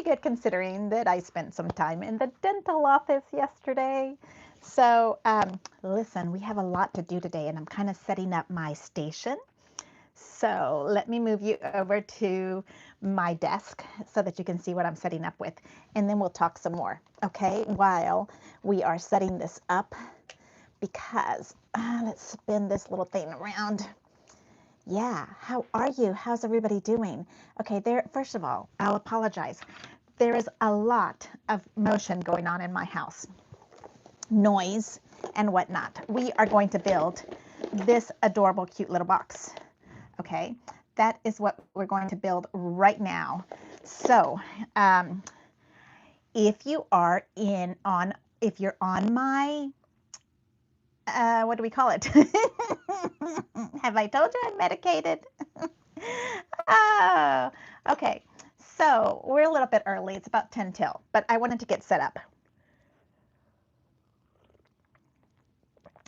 pretty good considering that I spent some time in the dental office yesterday. So, listen, we have a lot to do today, and I'm kind of setting up my station. So let me move you over to my desk so that you can see what I'm setting up with, and then we'll talk some more, okay, while we are setting this up, because let's spin this little thing around. Yeah, how are you? How's everybody doing? Okay, there, first of all, I'll apologize. There is a lot of motion going on in my house, noise and whatnot. We are going to build this adorable, cute little box. Okay, that is what we're going to build right now. So, if you are if you're on my, what do we call it? Have I told you I'm medicated? Oh, okay. So we're a little bit early. It's about 10 till, but I wanted to get set up.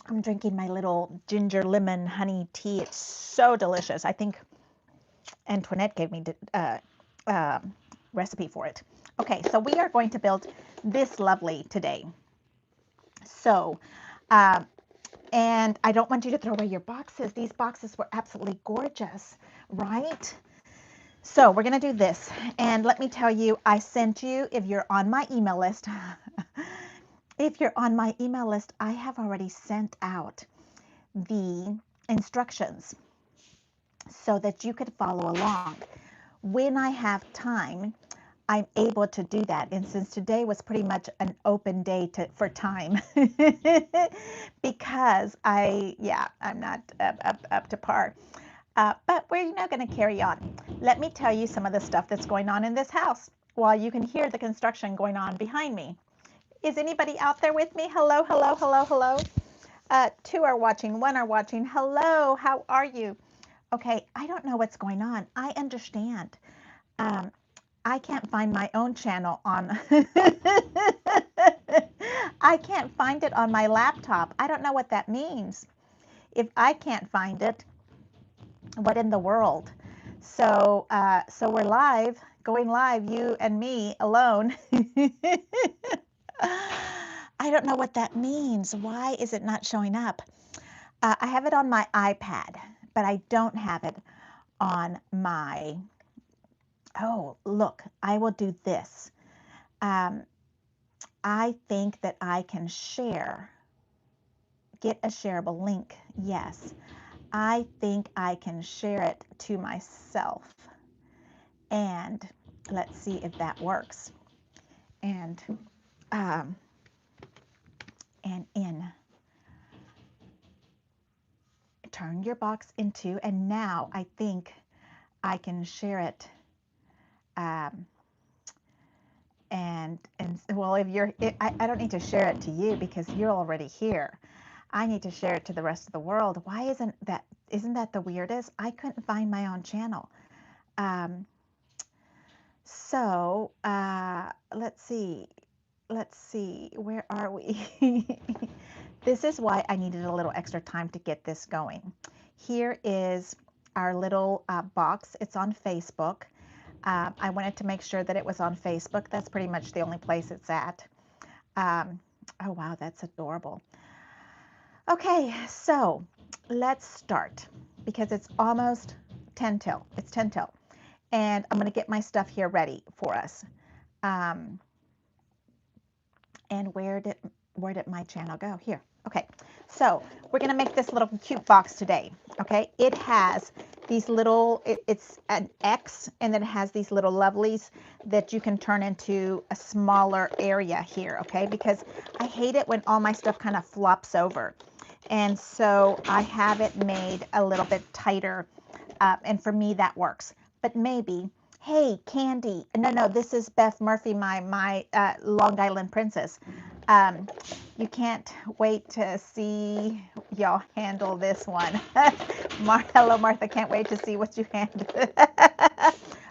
I'm drinking my little ginger lemon honey tea. It's so delicious. I think Antoinette gave me recipe for it. Okay, so we are going to build this lovely today. So, and I don't want you to throw away your boxes. These boxes were absolutely gorgeous, right? So we're going to do this. And let me tell you, I sent you, if you're on my email list, if you're on my email list, I have already sent out the instructions so that you could follow along. When I have time, I'm able to do that. And since today was pretty much an open day for time, because I'm not up to par. But we're not going to carry on. Let me tell you some of the stuff that's going on in this house while you can hear the construction going on behind me. Is anybody out there with me? Hello, hello, hello, hello. 2 are watching, 1 are watching. Hello, how are you? Okay, I don't know what's going on. I understand. I can't find my own channel on, I can't find it on my laptop. I don't know what that means. If I can't find it, what in the world? So, so we're live, going live, you and me alone. I don't know what that means. Why is it not showing up? I have it on my iPad, but I don't have it on my, oh, look, I will do this. I think that I can share, get a shareable link. Yes, I think I can share it to myself. And let's see if that works. And in, turn your box into, and now I think I can share it. And well, if you're, I don't need to share it to you because you're already here. I need to share it to the rest of the world. Why isn't that the weirdest? I couldn't find my own channel. So let's see, where are we? This is why I needed a little extra time to get this going. Here is our little box. It's on Facebook. I wanted to make sure that it was on Facebook. That's pretty much the only place it's at. Oh, wow, that's adorable. Okay, so let's start because it's almost 10 till. It's 10 till. And I'm going to get my stuff here ready for us. And where did my channel go? Here. Okay, so we're going to make this little cute box today. Okay, it has these little, it's an X, and then it has these little lovelies that you can turn into a smaller area here, okay? Because I hate it when all my stuff kind of flops over. And so I have it made a little bit tighter, and for me that works. But maybe, hey, Candy, no, this is Beth Murphy, my Long Island princess. You can't wait to see y'all handle this one. Hello, Martha, can't wait to see what you handle.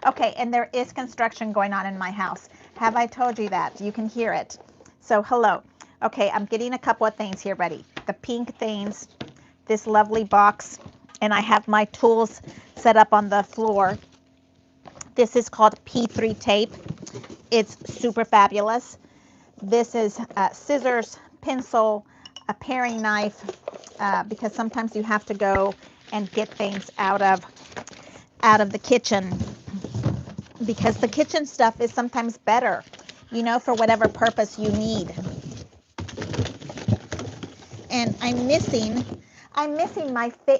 Okay, and there is construction going on in my house. Have I told you that? You can hear it. So hello. Okay, I'm getting a couple of things here ready. The pink things, this lovely box, and I have my tools set up on the floor. This is called P3 tape. It's super fabulous. This is scissors, pencil, a paring knife, because sometimes you have to go and get things out of the kitchen, because the kitchen stuff is sometimes better, you know, for whatever purpose you need. And I'm missing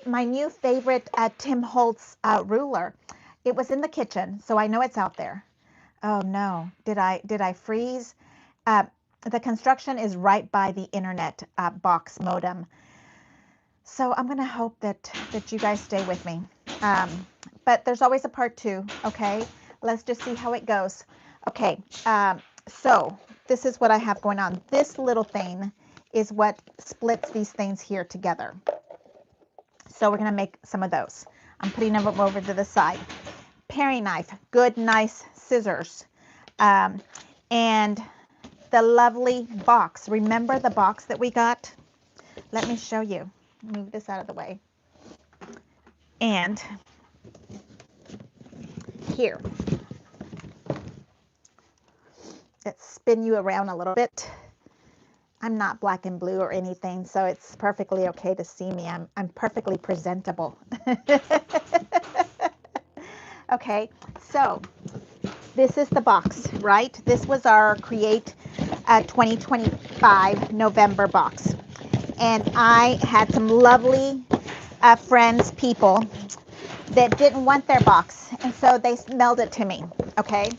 my new favorite Tim Holtz ruler. It was in the kitchen, so I know it's out there. Oh no, did I freeze? The construction is right by the internet box modem. So I'm gonna hope that you guys stay with me. But there's always a part 2, okay? Let's just see how it goes. Okay, so this is what I have going on. This little thing is what splits these things here together. So we're gonna make some of those. I'm putting them over to the side. Paring knife, good, nice scissors, and the lovely box. Remember the box that we got? Let me show you. Move this out of the way. And here, let's spin you around a little bit. I'm not black and blue or anything, so it's perfectly okay to see me. I'm perfectly presentable. Okay, so this is the box, right? This was our Create 2025 November box. And I had some lovely friends, people that didn't want their box, and so they mailed it to me, okay?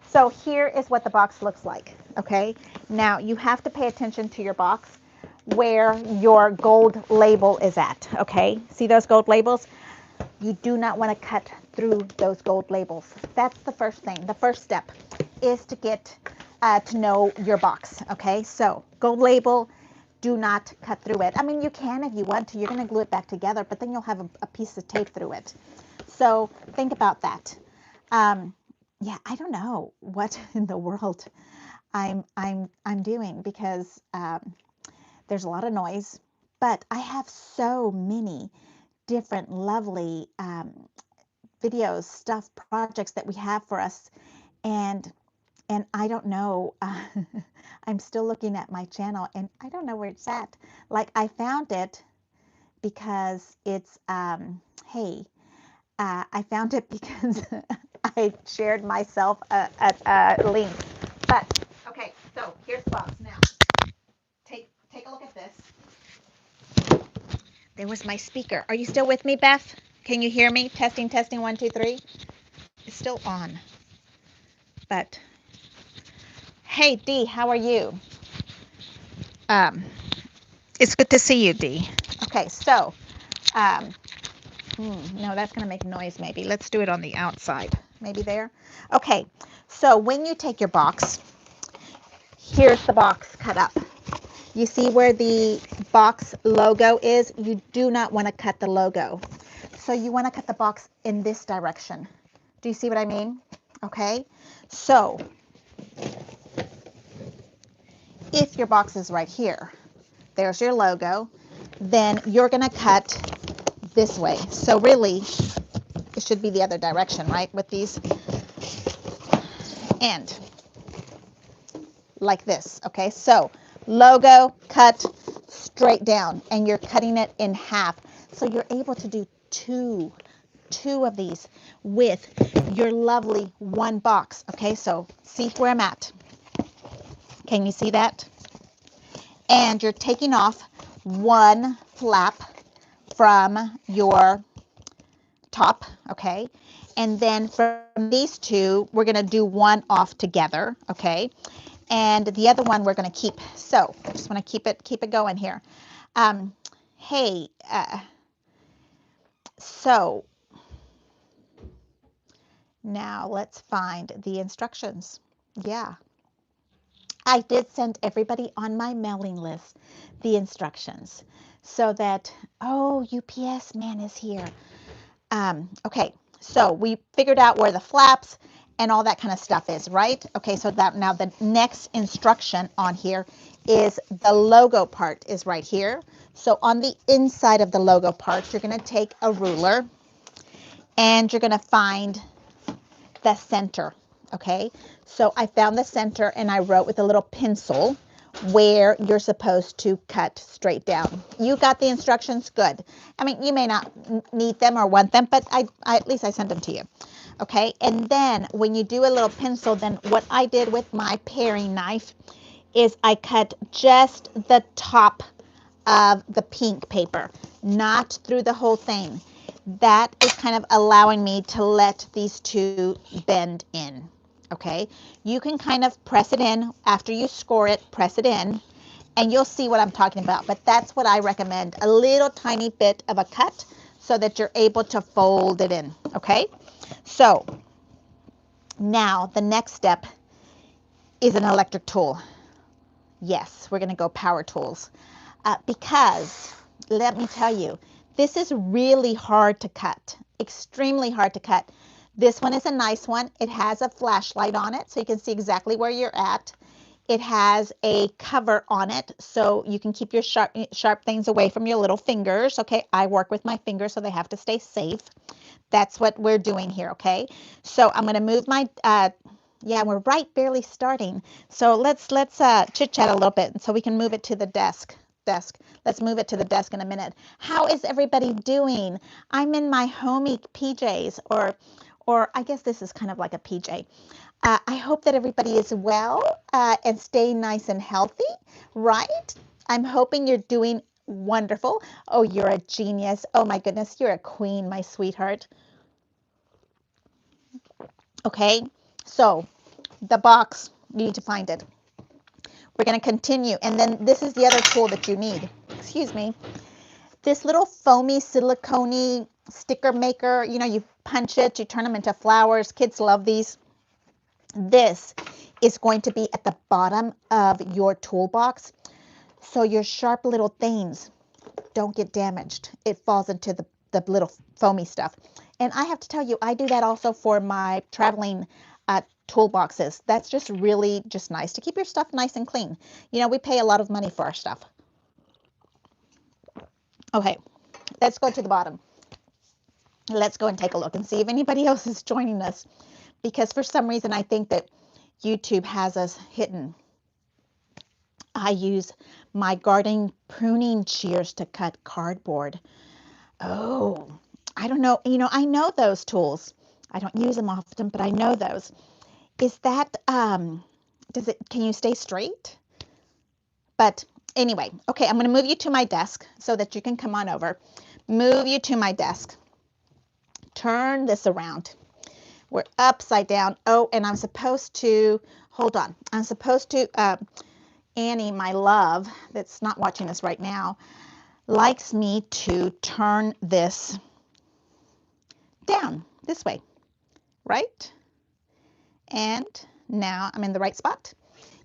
So here is what the box looks like, okay? Now, you have to pay attention to your box where your gold label is at, okay? See those gold labels? You do not want to cut through those gold labels. That's the first thing. The first step is to get to know your box, okay? So gold label, do not cut through it. I mean, you can if you want to. You're going to glue it back together, but then you'll have a piece of tape through it. So think about that. Yeah, I don't know what in the world I'm doing, because there's a lot of noise, but I have so many different lovely videos, stuff, projects that we have for us, and I don't know. I'm still looking at my channel, and I don't know where it's at. Like, I found it because it's hey, I found it because I shared myself a link. But okay, so here's the box now. Take a look at this. There was my speaker. Are you still with me, Beth? Can you hear me? Testing, testing, 1, 2, 3. It's still on. But hey, Dee, how are you? It's good to see you, Dee. Okay, so no, that's going to make noise maybe. Let's do it on the outside. Maybe there. Okay, so when you take your box, here's the box cut up. You see where the box logo is? You do not want to cut the logo. So you want to cut the box in this direction. Do you see what I mean? Okay, so if your box is right here, there's your logo, then you're going to cut this way. So really, it should be the other direction, right? With these, and like this, okay? So logo, cut straight down, and you're cutting it in half. So you're able to do two of these with your lovely one box, okay? So see where I'm at. Can you see that? And you're taking off one flap from your top, okay? And then from these two, we're going to do one off together, okay? And the other one we're going to keep. So I just want to keep it going here. Hey, so now let's find the instructions. Yeah. I did send everybody on my mailing list the instructions so that, oh, UPS man is here. Okay, so we figured out where the flaps and all that kind of stuff is, right? Okay, so that now the next instruction on here is the logo part is right here. So on the inside of the logo part, you're going to take a ruler and you're going to find the center. Okay, So I found the center and I wrote with a little pencil where you're supposed to cut straight down. You got the instructions? Good. I mean, you may not need them or want them, but at least I sent them to you. Okay, and then when you do a little pencil, then what I did with my paring knife is I cut just the top of the pink paper, not through the whole thing. That is kind of allowing me to let these two bend in. Okay, you can kind of press it in after you score it, press it in, and you'll see what I'm talking about. But that's what I recommend, a little tiny bit of a cut so that you're able to fold it in. Okay, so now the next step is an electric tool. Yes, we're going to go power tools because let me tell you, this is really hard to cut, extremely hard to cut. This one is a nice one. It has a flashlight on it so you can see exactly where you're at. It has a cover on it so you can keep your sharp things away from your little fingers. Okay, I work with my fingers so they have to stay safe. That's what we're doing here. Okay, so I'm going to move my yeah, we're barely starting. So let's chit chat a little bit so we can move it to the desk. Let's move it to the desk in a minute. How is everybody doing? I'm in my homey PJs, or I guess this is kind of like a PJ. I hope that everybody is well and staying nice and healthy, right? I'm hoping you're doing wonderful. Oh, you're a genius. Oh my goodness, you're a queen, my sweetheart. Okay, so the box, you need to find it. We're going to continue, and then this is the other tool that you need. Excuse me. This little foamy silicone sticker maker, you know, you punch it, you turn them into flowers. Kids love these. This is going to be at the bottom of your toolbox, so your sharp little things don't get damaged. It falls into the little foamy stuff. And I have to tell you, I do that also for my traveling toolboxes. That's just really just nice to keep your stuff nice and clean. You know, we pay a lot of money for our stuff. Okay, let's go to the bottom. Let's go and take a look and see if anybody else is joining us, because for some reason I think that YouTube has us hidden. I use my garden pruning shears to cut cardboard. Oh, I don't know. You know, I know those tools. I don't use them often, but I know those. Is that, can you stay straight? But anyway, okay, I'm going to move you to my desk so that you can come on over. Move you to my desk. Turn this around. We're upside down. Oh, and I'm supposed to, hold on. I'm supposed to, Annie, my love, that's not watching us right now, likes me to turn this down this way, right? And now I'm in the right spot.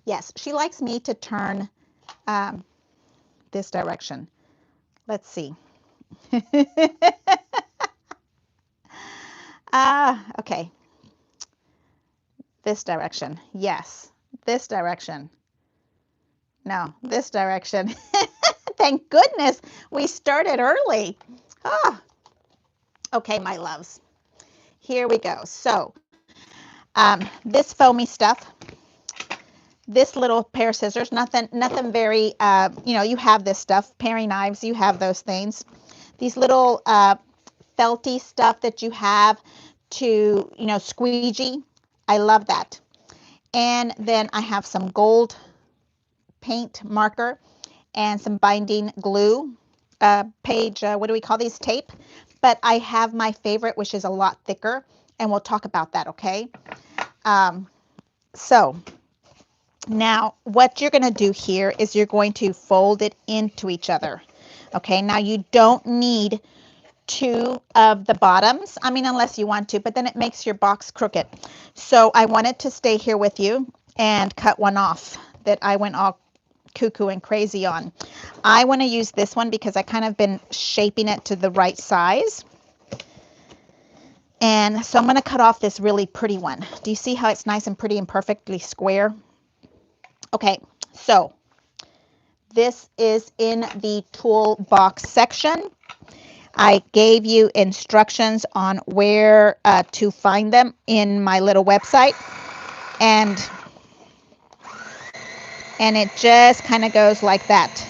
Yes, she likes me to turn this direction. Let's see. Okay. This direction. Yes, this direction. No, this direction. Thank goodness we started early. Ah. Okay, my loves. Here we go. So, this foamy stuff, this little pair of scissors, nothing very, you know, you have this stuff, paring knives, you have those things. These little felty stuff that you have to, you know, squeegee. I love that. And then I have some gold paint marker and some binding glue, what do we call these? Tape. But I have my favorite, which is a lot thicker, and we'll talk about that, okay? So now what you're going to do here is you're going to fold it into each other. Okay, now you don't need two of the bottoms. I mean, unless you want to, but then it makes your box crooked. So I wanted to stay here with you and cut one off that I went all cuckoo and crazy on. I want to use this one because I kind of been shaping it to the right size. And so I'm going to cut off this really pretty one. Do you see how it's nice and pretty and perfectly square? Okay, so this is in the toolbox section. I gave you instructions on where to find them in my little website. and it just kind of goes like that.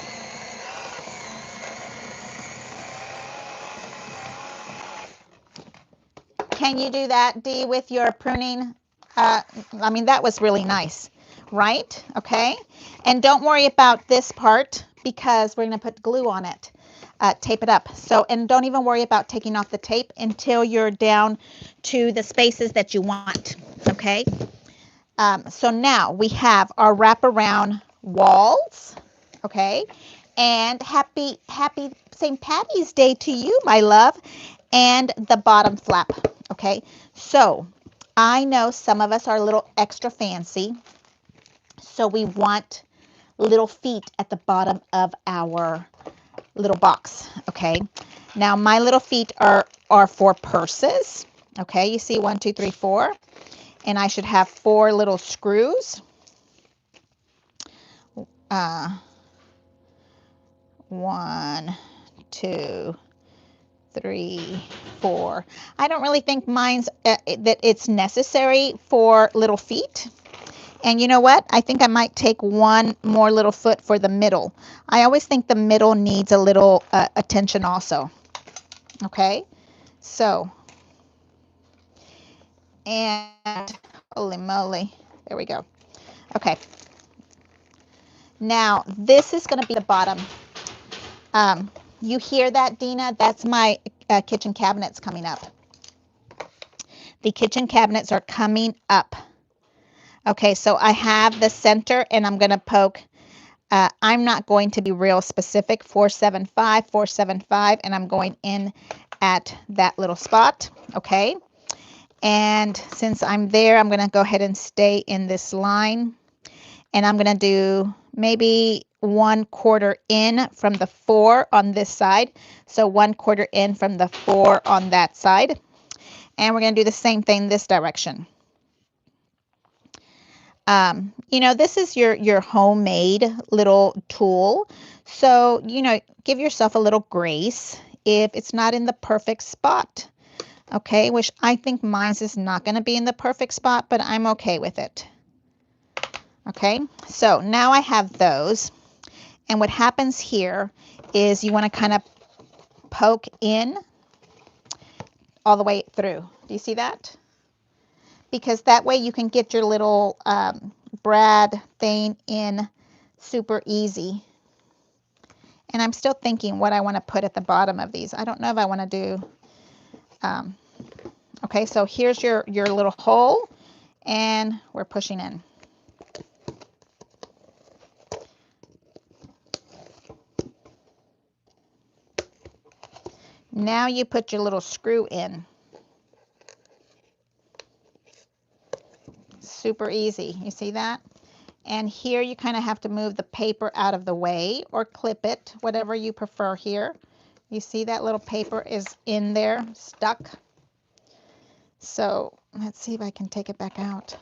Can you do that, Dee, with your pruning? I mean, that was really nice, right? Okay. And don't worry about this part because we're going to put glue on it. Tape it up. So, and don't even worry about taking off the tape until you're down to the spaces that you want. Okay. So now we have our wraparound walls. Okay. And happy St. Patty's Day to you, my love. And the bottom flap. Okay. So I know some of us are a little extra fancy. So we want little feet at the bottom of our little box. Okay. Now my little feet are for purses. Okay. You see 1, 2, 3, 4. And I should have 4 little screws. 1, 2, 3, 4. I don't really think mine's that it's necessary for little feet. And you know what? I think I might take 1 more little foot for the middle. I always think the middle needs a little attention also. Okay, so, and holy moly, there we go. Okay, now this is going to be the bottom. You hear that, Dina? That's my kitchen cabinets coming up. The kitchen cabinets are coming up. Okay, so I have the center and I'm going to poke. I'm not going to be real specific, 475, 475, and I'm going in at that little spot. Okay, and since I'm there, I'm going to go ahead and stay in this line, and I'm going to do maybe 1/4 in from the 4 on this side. So 1/4 in from the 4 on that side. And we're going to do the same thing this direction. You know, this is your homemade little tool. So, you know, give yourself a little grace if it's not in the perfect spot. Okay, which I think mine's is not going to be in the perfect spot, but I'm okay with it. Okay, so now I have those. And what happens here is you want to kind of poke in all the way through. Do you see that? Because that way you can get your little brad thing in super easy. And I'm still thinking what I want to put at the bottom of these. I don't know if I want to do, okay, so here's your little hole, and we're pushing in. Now you put your little screw in. Super easy. You see that? And here you kind of have to move the paper out of the way or clip it, whatever you prefer here. You see that little paper is in there, stuck. So let's see if I can take it back out.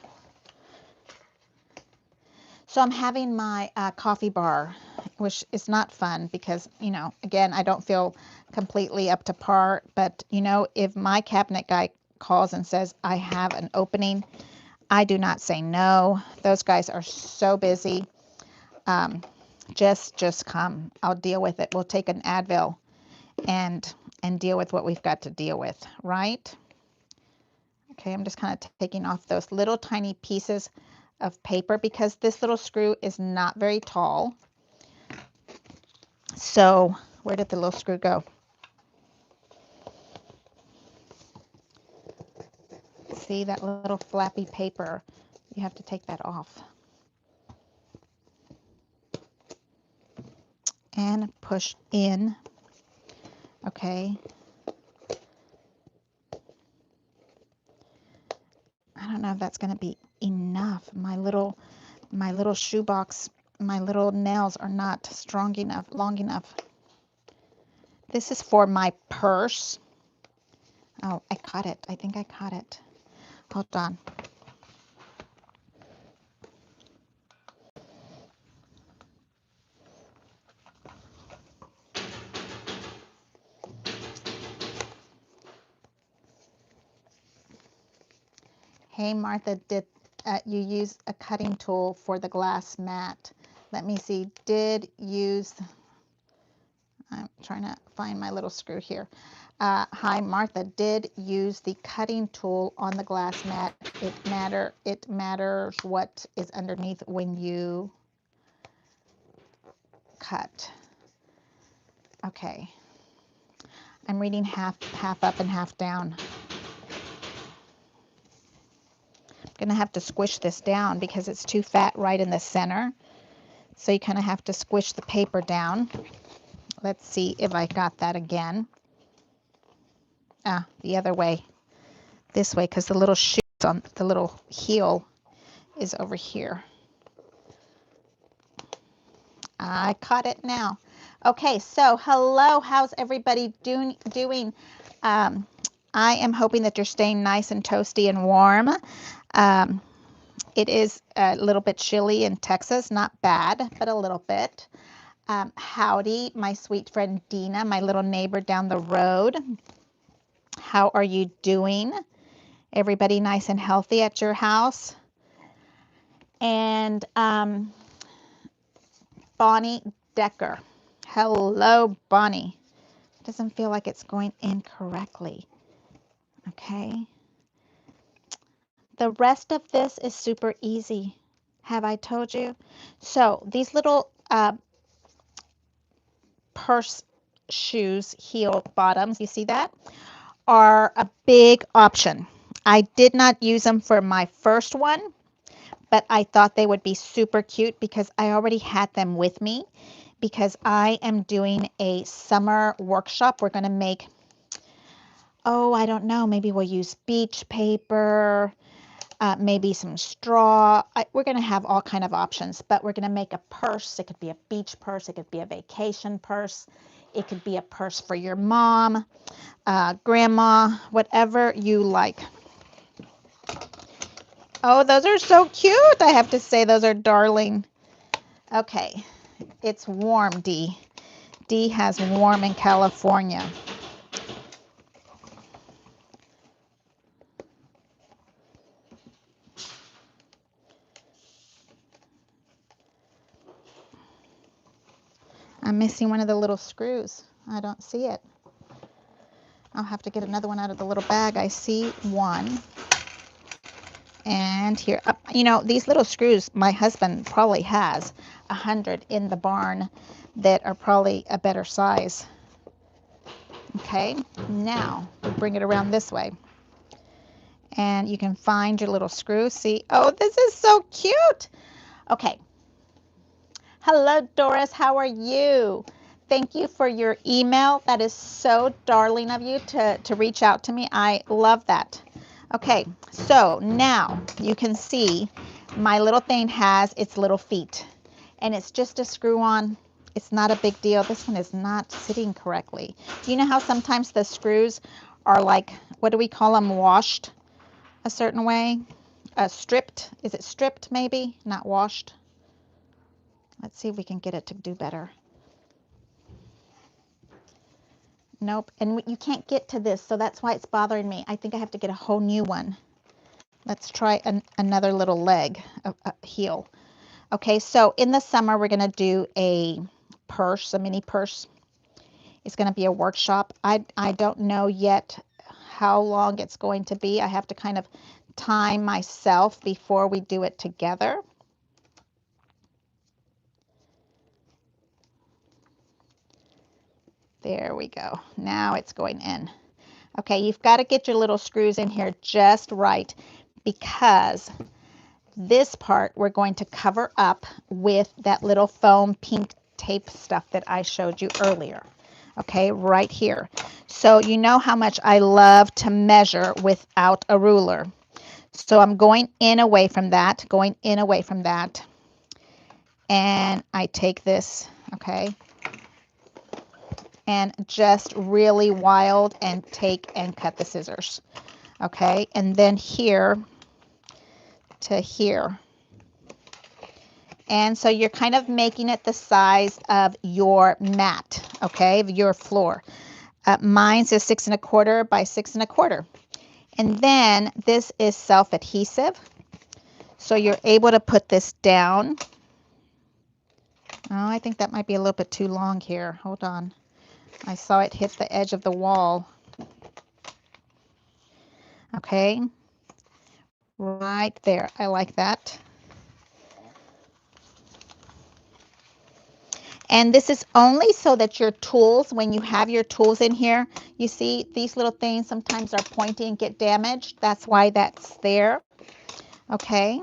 So I'm having my coffee bar, which is not fun because, you know, again, I don't feel completely up to par. But, you know, if my cabinet guy calls and says, I have an opening, I do not say no. Those guys are so busy. Just come. I'll deal with it. We'll take an Advil and deal with what we've got to deal with, right? Okay, I'm just kind of taking off those little tiny pieces of paper because this little screw is not very tall. So where did the little screw go? See that little flappy paper? You have to take that off. And push in. Okay. I don't know if that's going to be enough. My little shoebox, my little nails are not strong enough, long enough. This is for my purse. Oh, I caught it. I think I caught it. Hold on. Hey, Martha, you use a cutting tool for the glass mat. Let me see, I'm trying to find my little screw here. Hi, Martha, did use the cutting tool on the glass mat. It matters what is underneath when you cut. Okay. I'm reading half up and half down. I'm going to have to squish this down because it's too fat right in the center. So you kind of have to squish the paper down. Let's see if I got that again. The other way. This way, because the little shoes on the little heel is over here. I caught it now. Okay, so hello, how's everybody doing? I am hoping that you're staying nice and toasty and warm. It is a little bit chilly in Texas, not bad, but a little bit. Howdy, my sweet friend Dina, my little neighbor down the road. How are you doing? Everybody nice and healthy at your house? And Bonnie Decker. Hello, Bonnie. It doesn't feel like it's going in correctly. Okay. The rest of this is super easy. Have I told you? So these little purse shoes, heel bottoms, you see that, are a big option. I did not use them for my first one, but I thought they would be super cute because I already had them with me because I am doing a summer workshop. We're going to make, I don't know, maybe we'll use beach paper, maybe some straw. We're going to have all kind of options, but we're going to make a purse. It could be a beach purse. It could be a vacation purse. It could be a purse for your mom, grandma, whatever you like. Oh, those are so cute. I have to say, those are darling. Okay, it's warm, Dee. Dee has warm in California. I'm missing one of the little screws. I don't see it. I'll have to get another one out of the little bag. I see one. And here, you know, these little screws, my husband probably has 100 in the barn that are probably a better size. Okay, now we bring it around this way. And you can find your little screw. See, oh, this is so cute. Okay. Hello, Doris. How are you? Thank you for your email. That is so darling of you to reach out to me. I love that. Okay, so now you can see my little thing has its little feet. And it's just a screw on. It's not a big deal. This one is not sitting correctly. Do you know how sometimes the screws are like, what do we call them, washed a certain way? Stripped. Is it stripped maybe? Not washed. Let's see if we can get it to do better. Nope. And you can't get to this, so that's why it's bothering me. I think I have to get a whole new one. Let's try another little leg, a heel. Okay, so in the summer, we're going to do a purse, a mini purse. It's going to be a workshop. I don't know yet how long it's going to be. I have to kind of time myself before we do it together. There we go. Now it's going in. Okay, you've got to get your little screws in here just right because this part we're going to cover up with that little foam pink tape stuff that I showed you earlier. Okay, right here. So you know how much I love to measure without a ruler. So I'm going in away from that, and I take this, okay, and just really wild and take and cut the scissors. Okay, and then here to here. And so you're kind of making it the size of your mat, okay, of your floor. Mine's is 6 1/4 by 6 1/4. And then this is self-adhesive. So you're able to put this down. Oh, I think that might be a little bit too long here. Hold on. I saw it hit the edge of the wall. Okay. Right there. I like that. And this is only so that your tools, when you have your tools in here, you see these little things sometimes are pointy and get damaged. That's why that's there. Okay.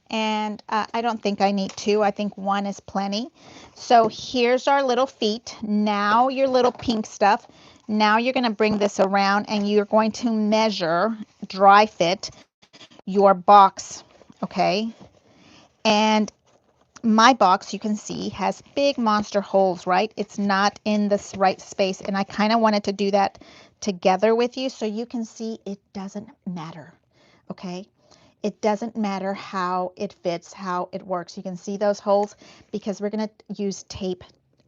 And I don't think I need two. I think one is plenty. So here's our little feet. Now your little pink stuff. Now you're going to bring this around and you're going to measure, dry fit your box. Okay. And my box, you can see, has big monster holes, right? It's not in this right space. And I kind of wanted to do that together with you so you can see it doesn't matter. Okay. It doesn't matter how it fits, how it works. You can see those holes because we're going to use tape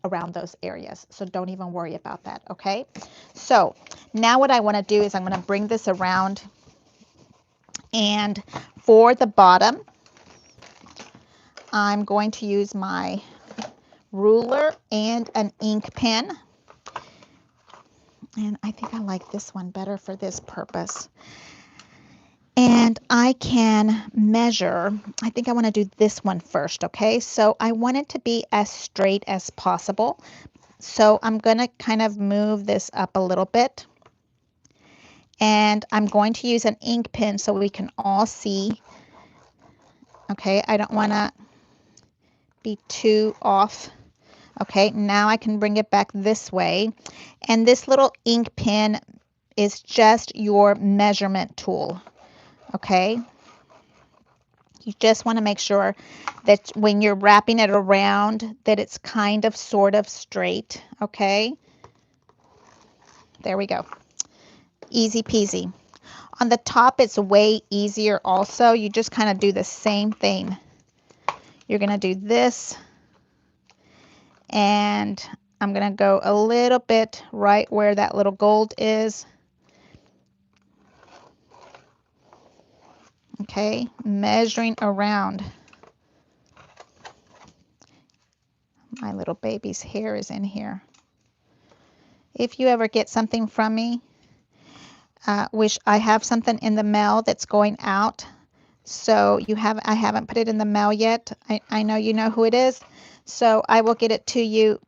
around those areas. So don't even worry about that, okay? So now what I want to do is I'm going to bring this around, and for the bottom, I'm going to use my ruler and an ink pen. And I think I like this one better for this purpose. And I can measure, I think I want to do this one first, okay? So I want it to be as straight as possible. So I'm going to kind of move this up a little bit. And I'm going to use an ink pen so we can all see. Okay, I don't want to be too off. Okay, now I can bring it back this way. And this little ink pen is just your measurement tool. Okay, you just want to make sure that when you're wrapping it around that it's kind of sort of straight. Okay, there we go. Easy peasy. On the top it's way easier also. You just kind of do the same thing. You're going to do this, and I'm going to go a little bit right where that little gold is. Okay, measuring around. My little baby's hair is in here. If you ever get something from me, which I have something in the mail that's going out, so I haven't put it in the mail yet. I know you know who it is, so I will get it to you.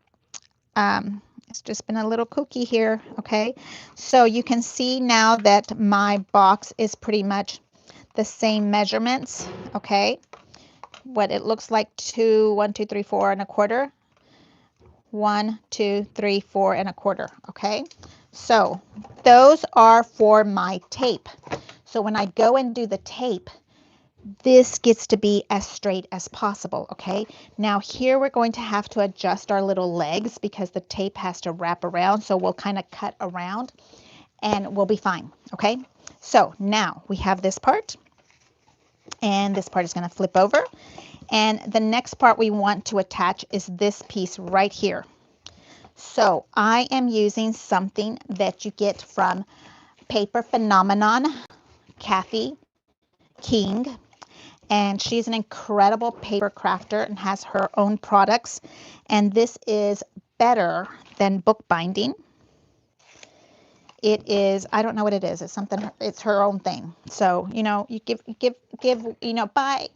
It's just been a little kooky here. Okay, so you can see now that my box is pretty much the same measurements. Okay, what it looks like: 1, 2, 3, 4 and a quarter. 1, 2, 3, 4 and a quarter. Okay, so those are for my tape. So when I go and do the tape, this gets to be as straight as possible. Okay, now here we're going to have to adjust our little legs because the tape has to wrap around. So we'll kind of cut around and we'll be fine. Okay, so now we have this part, and this part is going to flip over. And the next part we want to attach is this piece right here. So I am using something that you get from Paper Phenomenon, Kathy King. And she's an incredible paper crafter and has her own products. And this is better than bookbinding. It is, I don't know what it is. It's something, it's her own thing. So, you know, you give, you know,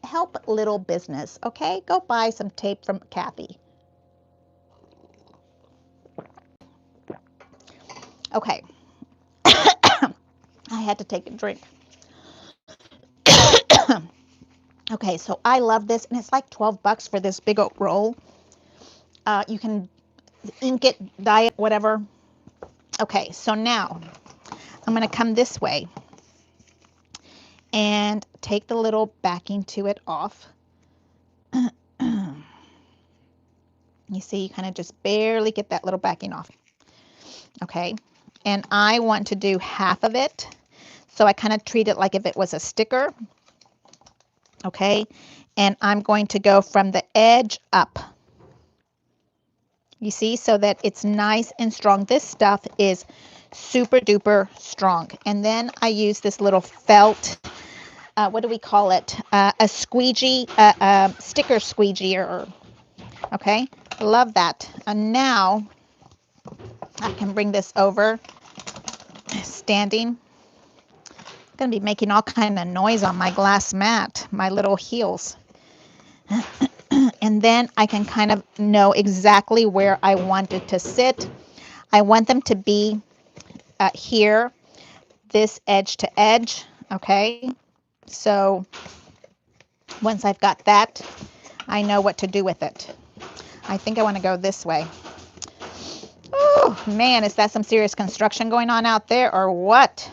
help little business. Okay. Go buy some tape from Kathy. Okay. I had to take a drink. Okay. So I love this, and it's like $12 for this big old roll. You can ink it, dye it, whatever. Okay. So now I'm going to come this way and take the little backing to it off. You see, you kind of just barely get that little backing off. Okay, and I want to do half of it, so I kind of treat it like if it was a sticker. Okay, and I'm going to go from the edge up. You see, so that it's nice and strong. This stuff is super duper strong. And then I use this little felt what do we call it? A squeegee, sticker squeegee, okay, love that. And now I can bring this over, standing. I'm gonna be making all kind of noise on my glass mat, my little heels. And then I can kind of know exactly where I want it to sit. I want them to be here, this edge to edge, okay? So once I've got that, I know what to do with it. I think I want to go this way. Oh man, is that some serious construction going on out there or what?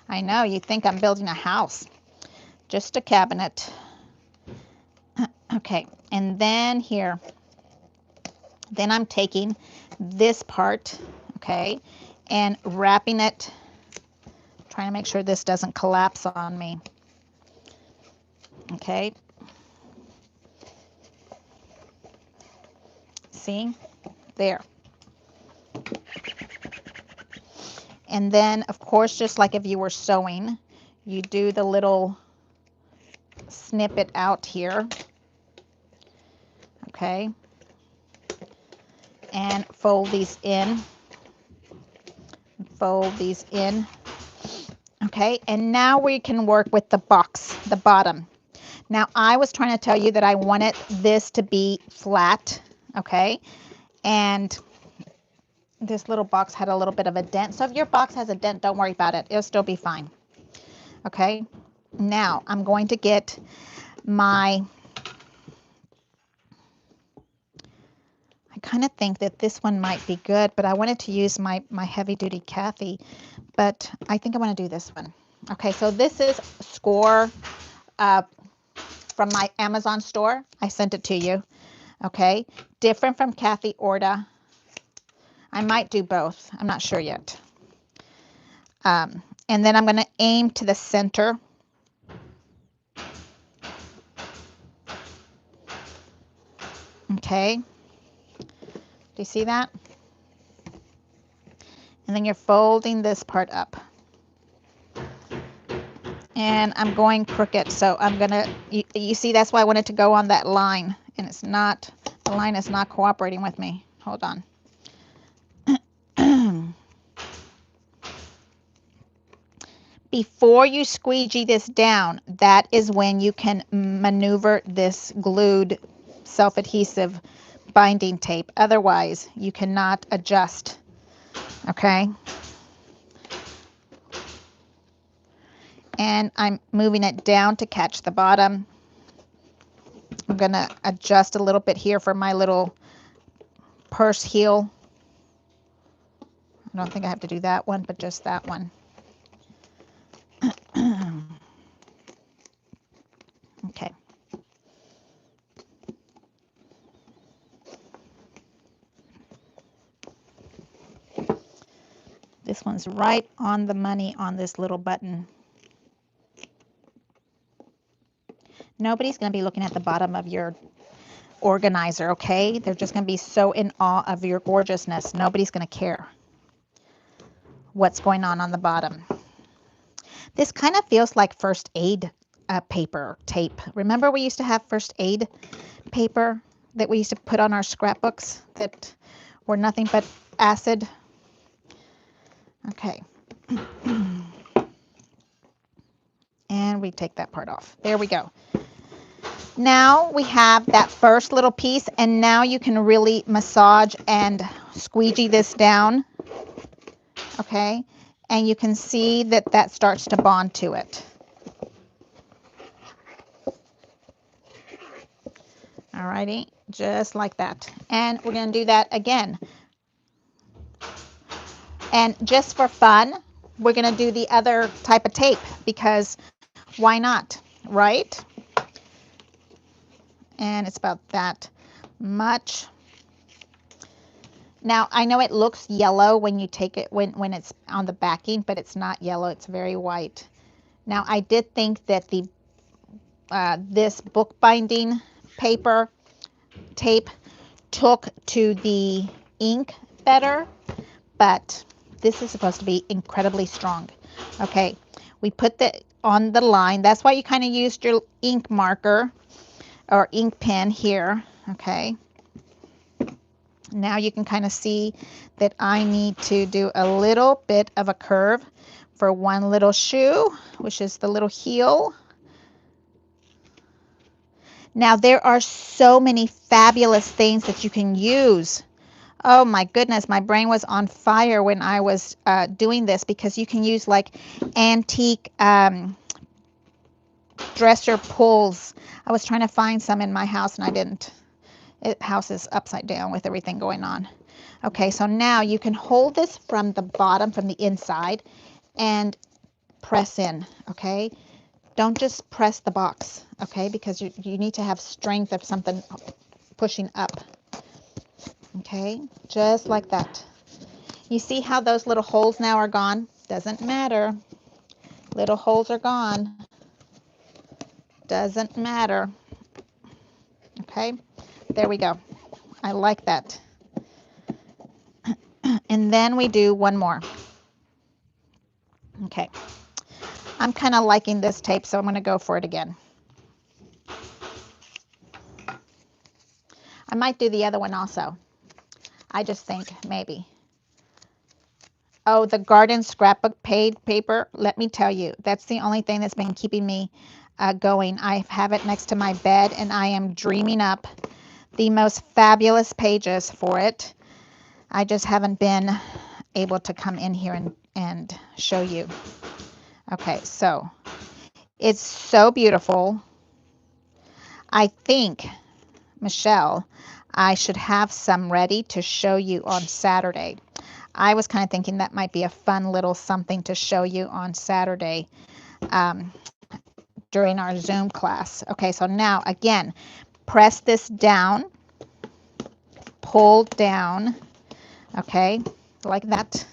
I know, you think I'm building a house. Just a cabinet. Okay, and then here. Then I'm taking this part, okay, and wrapping it, trying to make sure this doesn't collapse on me. Okay. See? There. And then, of course, just like if you were sewing, you do the little snippet out here. Okay. And fold these in. Fold these in. Okay. And now we can work with the box, the bottom. Now, I was trying to tell you that I wanted this to be flat. Okay. And this little box had a little bit of a dent. So if your box has a dent, don't worry about it. It'll still be fine. Okay. Now I'm going to get my, I kind of think that this one might be good, but I wanted to use my heavy duty Kathy, but I think I want to do this one. Okay. So this is Score from my Amazon store. I sent it to you. Okay. Different from Kathy Orta. I might do both. I'm not sure yet. And then I'm going to aim to the center. Okay. Do you see that? And then you're folding this part up. And I'm going crooked. So I'm going to, you see, that's why I wanted to go on that line. And it's not, the line is not cooperating with me. Hold on. Before you squeegee this down, that is when you can maneuver this glued self-adhesive binding tape. Otherwise, you cannot adjust. Okay? And I'm moving it down to catch the bottom. I'm going to adjust a little bit here for my little purse heel. I don't think I have to do that one, but just that one. Okay. This one's right on the money on this little button. Nobody's going to be looking at the bottom of your organizer, okay? They're just going to be so in awe of your gorgeousness. Nobody's going to care what's going on the bottom. This kind of feels like first aid paper tape. Remember we used to have first aid paper that we used to put on our scrapbooks that were nothing but acid? Okay. And we take that part off. There we go. Now we have that first little piece, and now you can really massage and squeegee this down. Okay. And you can see that that starts to bond to it. Alrighty, just like that. And we're going to do that again. And just for fun, we're going to do the other type of tape because why not, right? And it's about that much. Now, I know it looks yellow when you take it, when it's on the backing, but it's not yellow. It's very white. Now, I did think that the this bookbinding paper tape took to the ink better, but this is supposed to be incredibly strong. Okay, we put on the line. That's why you kind of used your ink marker or ink pen here, okay? Now you can kind of see that I need to do a little bit of a curve for one little shoe, which is the little heel. Now there are so many fabulous things that you can use. Oh my goodness, my brain was on fire when I was doing this, because you can use like antique dresser pulls. I was trying to find some in my house and I didn't. House is upside down with everything going on. Okay, so now you can hold this from the bottom, from the inside, and press in, okay? Don't just press the box, okay? Because you need to have strength of something pushing up. Okay, just like that. You see how those little holes now are gone? Doesn't matter. Little holes are gone. Doesn't matter. Okay, there we go. I like that. And then we do one more. Okay, I'm kind of liking this tape, so I'm going to go for it again. I might do the other one also. I just think maybe. Oh, the garden scrapbook paper, let me tell you, that's the only thing that's been keeping me going. I have it next to my bed, and I am dreaming up the most fabulous pages for it. I just haven't been able to come in here and show you. Okay, so it's so beautiful. I think, Michelle, I should have some ready to show you on Saturday. I was kind of thinking that might be a fun little something to show you on Saturday during our Zoom class. Okay, so now again, press this down, pull down, okay, like that.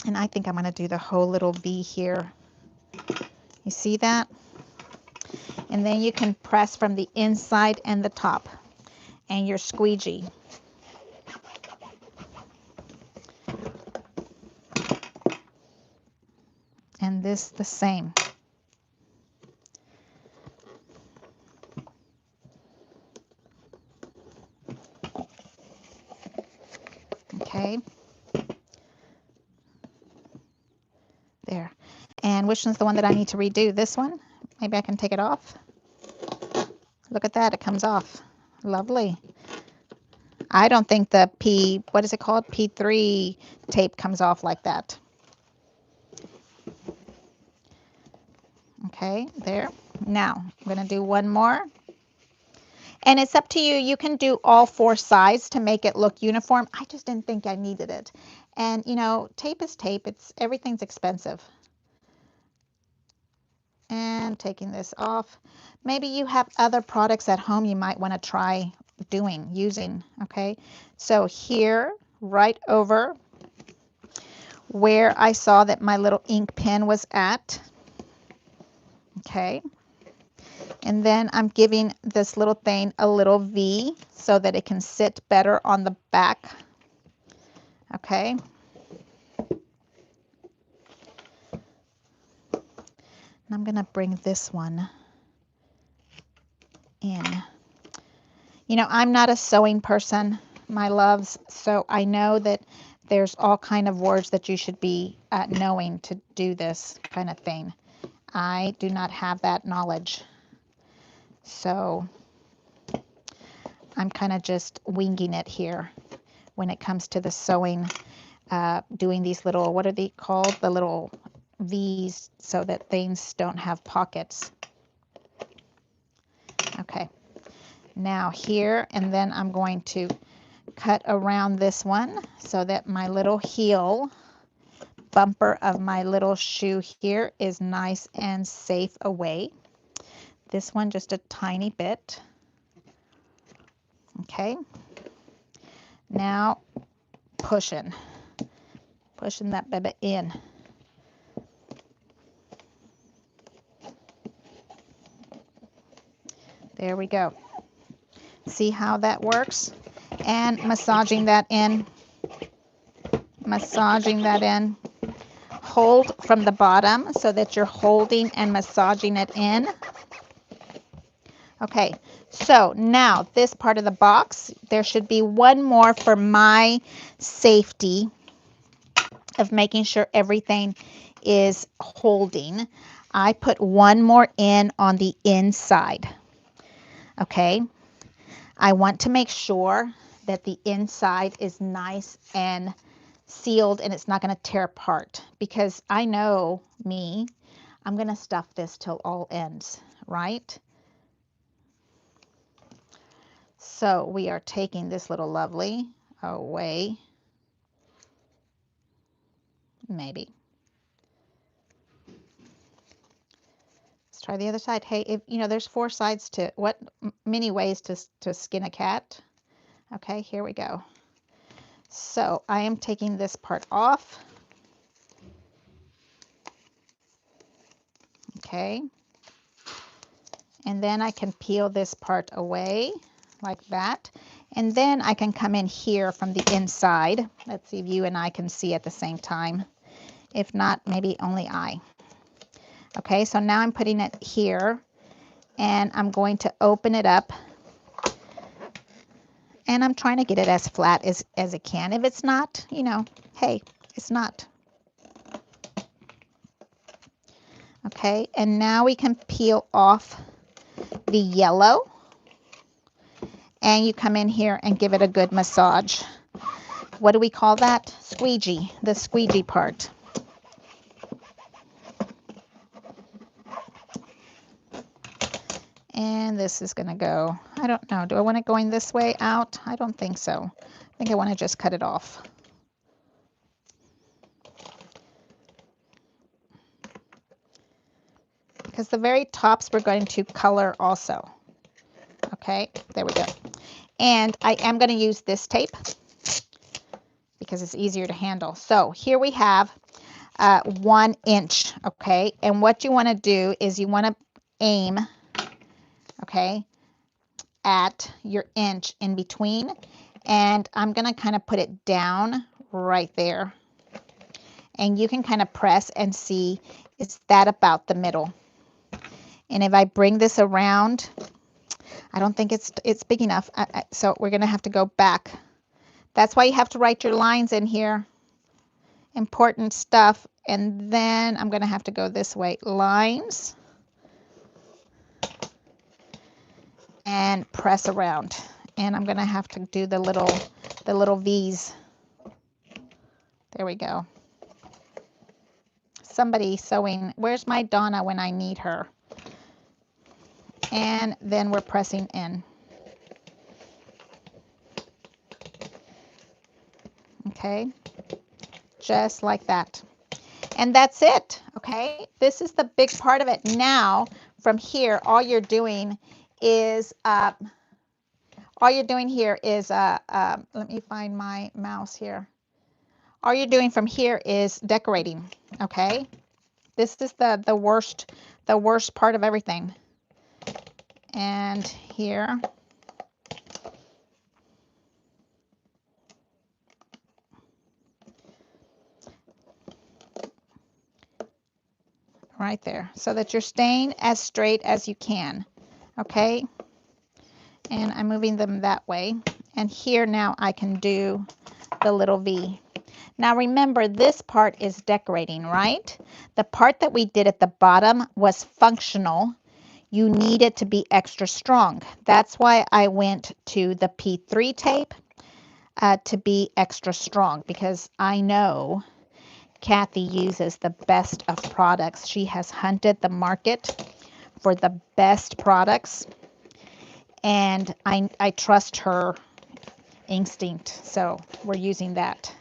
And I think I'm going to do the whole little V here. You see that? And then you can press from the inside and the top, and your squeegee. And this the same. Okay. There. And which one's the one that I need to redo? This one? Maybe I can take it off. Look at that, it comes off. Lovely. I don't think the what is it called? P3 tape comes off like that. Okay, there. Now, I'm going to do one more. And it's up to you. You can do all four sides to make it look uniform. I just didn't think I needed it. And, you know, tape is tape. Everything's expensive. And taking this off. Maybe you have other products at home you might want to try using. Okay, so here, right over where I saw that my little ink pen was at. Okay, and then I'm giving this little thing a little V so that it can sit better on the back. Okay. And I'm going to bring this one in. You know, I'm not a sewing person, my loves, so I know that there's all kind of words that you should be knowing to do this kind of thing. I do not have that knowledge. So I'm kind of just winging it here when it comes to the sewing, doing these little, what are they called? The little V's so that things don't have pockets. Okay, now here, and then I'm going to cut around this one so that my little heel bumper of my little shoe here is nice and safe away. This one just a tiny bit. Okay, now pushing that baby in. There we go. See how that works? And massaging that in. hold from the bottom so that you're holding and massaging it in. Okay, so now this part of the box, there should be one more for my safety of making sure everything is holding. I put one more in on the inside. Okay, I want to make sure that the inside is nice and sealed and it's not going to tear apart, because I know me, I'm going to stuff this till all ends, right? So we are taking this little lovely away, maybe. Let's try the other side. Hey, if you know, there's 4 sides to many ways to skin a cat. Okay, here we go. So I am taking this part off. Okay. And then I can peel this part away like that. And then I can come in here from the inside. Let's see if you and I can see at the same time. If not, maybe only I. Okay, so now I'm putting it here and I'm going to open it up. And I'm trying to get it as flat as it can. If it's not, you know, hey, it's not. Okay, and now we can peel off the yellow. And you come in here and give it a good massage. What do we call that? Squeegee, the squeegee part. And this is going to go, I don't know, do I want it going this way out? I don't think so. I think I want to just cut it off. Because the very tops we're going to color also. Okay, there we go. And I am going to use this tape because it's easier to handle. So here we have 1 inch, okay? And what you want to do is you want to aim, okay, at your inch in between. And I'm going to kind of put it down right there. And you can kind of press and see, is that about the middle? And if I bring this around, I don't think it's big enough. So we're going to have to go back. That's why you have to write your lines in here. Important stuff. And then I'm going to have to go this way. Lines. And press around. And I'm going to have to do the little V's. There we go. Somebody sewing. Where's my Donna when I need her? And then we're pressing in. Okay, just like that. And that's it, okay? This is the big part of it. Now, from here, all you're doing is, let me find my mouse here. All you're doing from here is decorating, okay? This is the worst part of everything. And here. Right there, so that you're staying as straight as you can, okay? And I'm moving them that way. And here now I can do the little V. Now remember, this part is decorating, right? The part that we did at the bottom was functional. You need it to be extra strong. That's why I went to the P3 tape to be extra strong, because I know Kathy uses the best of products. She has hunted the market for the best products, and I trust her instinct. So we're using that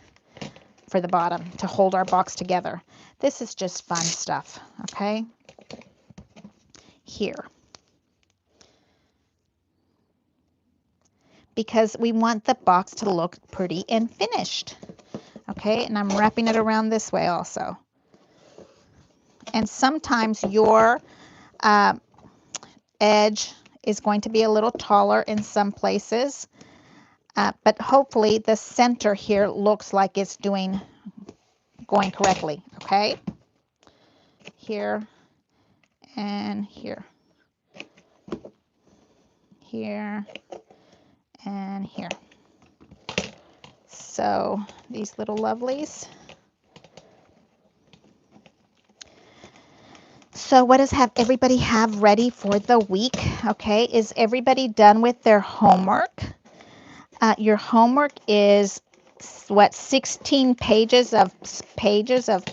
for the bottom to hold our box together. This is just fun stuff, okay? Here. Because we want the box to look pretty and finished. Okay, and I'm wrapping it around this way also. And sometimes your edge is going to be a little taller in some places, but hopefully the center here looks like it's doing going correctly, okay? Here and here. Here and here. So these little lovelies. So what does everybody have ready for the week? Okay, is everybody done with their homework? Your homework is what, 16 pages of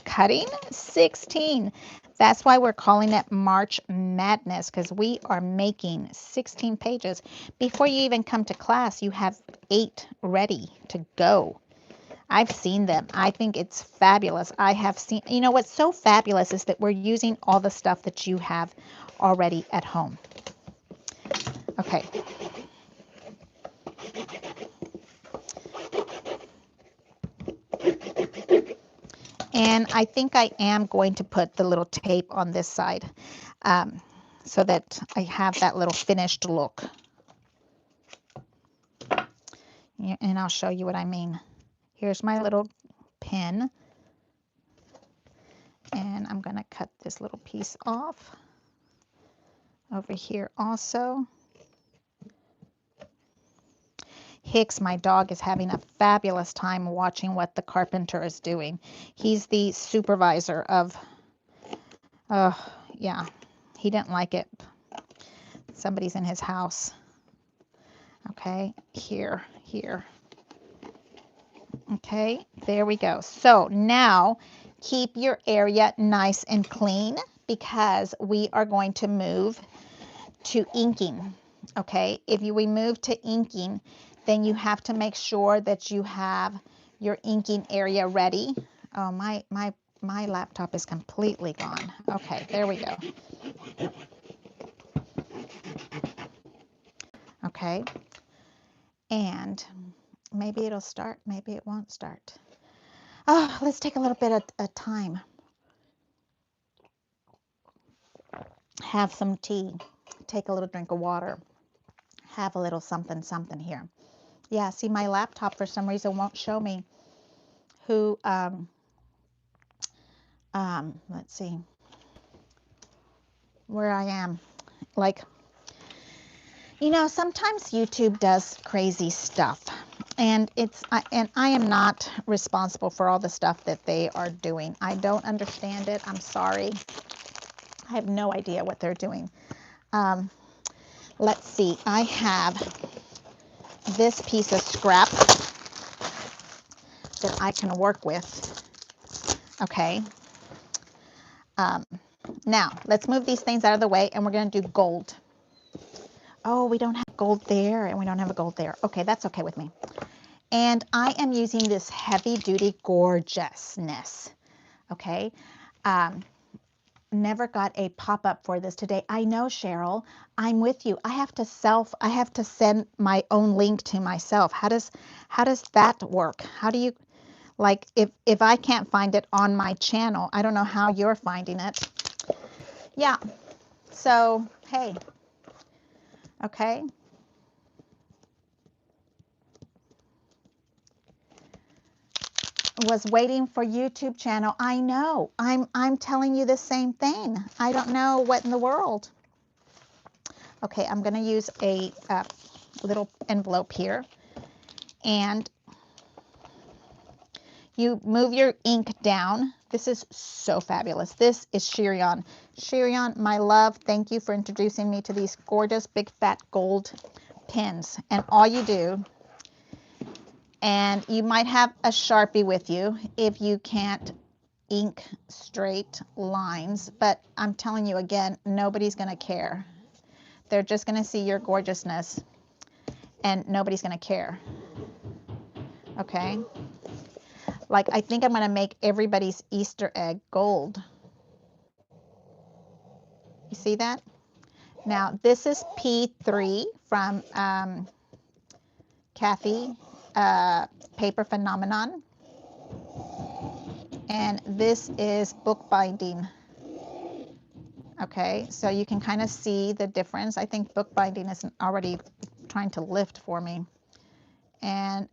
cutting? 16. That's why we're calling it March Madness, because we are making 16 pages. Before you even come to class, you have 8 ready to go. I've seen them. I think it's fabulous. I have seen, you know, what's so fabulous is that we're using all the stuff that you have already at home. Okay. And I think I am going to put the little tape on this side so that I have that little finished look. And I'll show you what I mean. Here's my little pin. And I'm going to cut this little piece off. Over here also. Hicks, my dog, is having a fabulous time watching what the carpenter is doing. He's the supervisor of, yeah, he didn't like it. Somebody's in his house. Okay, here. Okay, there we go. So now keep your area nice and clean because we are going to move to inking. Okay, if we move to inking, then you have to make sure that you have your inking area ready. Oh, my laptop is completely gone. Okay, there we go. Okay, and maybe it'll start, maybe it won't start. Oh, let's take a little bit of time. Have some tea, take a little drink of water, have a little something here. Yeah, see, my laptop for some reason won't show me who, let's see, where I am. Like, you know, sometimes YouTube does crazy stuff, and I am not responsible for all the stuff that they are doing. I don't understand it. I'm sorry. I have no idea what they're doing. Let's see. I have this piece of scrap that I can work with. Okay. Now, let's move these things out of the way, and we're going to do gold. Oh, we don't have gold there, and we don't have a gold there. Okay, that's okay with me. And I am using this heavy-duty gorgeousness. Okay. Never got a pop-up for this today. I know, Cheryl, I'm with you. I have to send my own link to myself. How does that work? How do you, like, if I can't find it on my channel, I don't know how you're finding it. Yeah. So, hey. Okay. Was waiting for YouTube channel. I know. I'm telling you the same thing. I don't know what in the world. Okay, I'm going to use a little envelope here, and you move your ink down. This is so fabulous. This is Shirion. Shirion, my love, thank you for introducing me to these gorgeous big fat gold pins. And all you do, and you might have a Sharpie with you if you can't ink straight lines, but I'm telling you again, nobody's going to care. They're just going to see your gorgeousness, and nobody's going to care. Okay? Like, I think I'm going to make everybody's Easter egg gold. You see that? Now, this is P3 from Kathy Paper Phenomenon. And this is bookbinding. Okay, so you can kind of see the difference. I think bookbinding is already trying to lift for me. And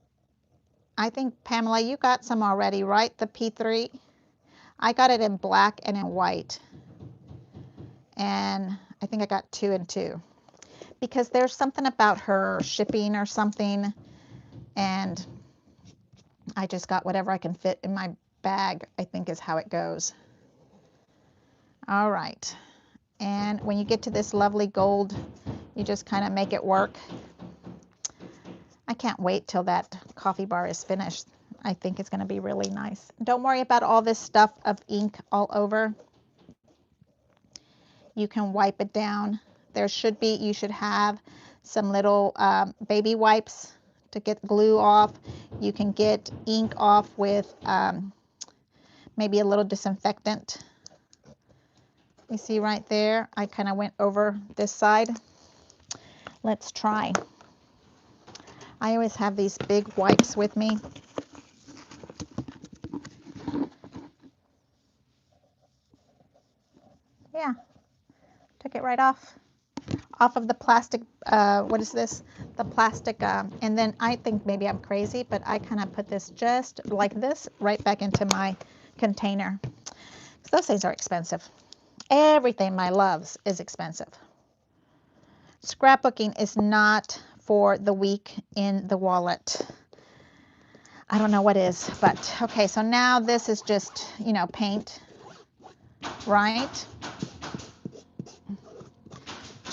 I think, Pamela, you got some already, right? The P3? I got it in black and in white. And I think I got 2 and 2. Because there's something about her shipping or something. And I just got whatever I can fit in my bag, I think is how it goes. All right. And when you get to this lovely gold, you just kind of make it work. I can't wait till that coffee bar is finished. I think it's going to be really nice. Don't worry about all this stuff of ink all over. You can wipe it down. You should have some little baby wipes to get glue off. You can get ink off with maybe a little disinfectant. You see right there, I kind of went over this side. Let's try. I always have these big wipes with me. Yeah, took it right off of the plastic, what is this? The plastic, and then I think maybe I'm crazy, but I kind of put this just like this right back into my container. Those things are expensive. Everything my loves is expensive. Scrapbooking is not for the weak in the wallet. I don't know what is, but okay, so now this is just, you know, paint, right?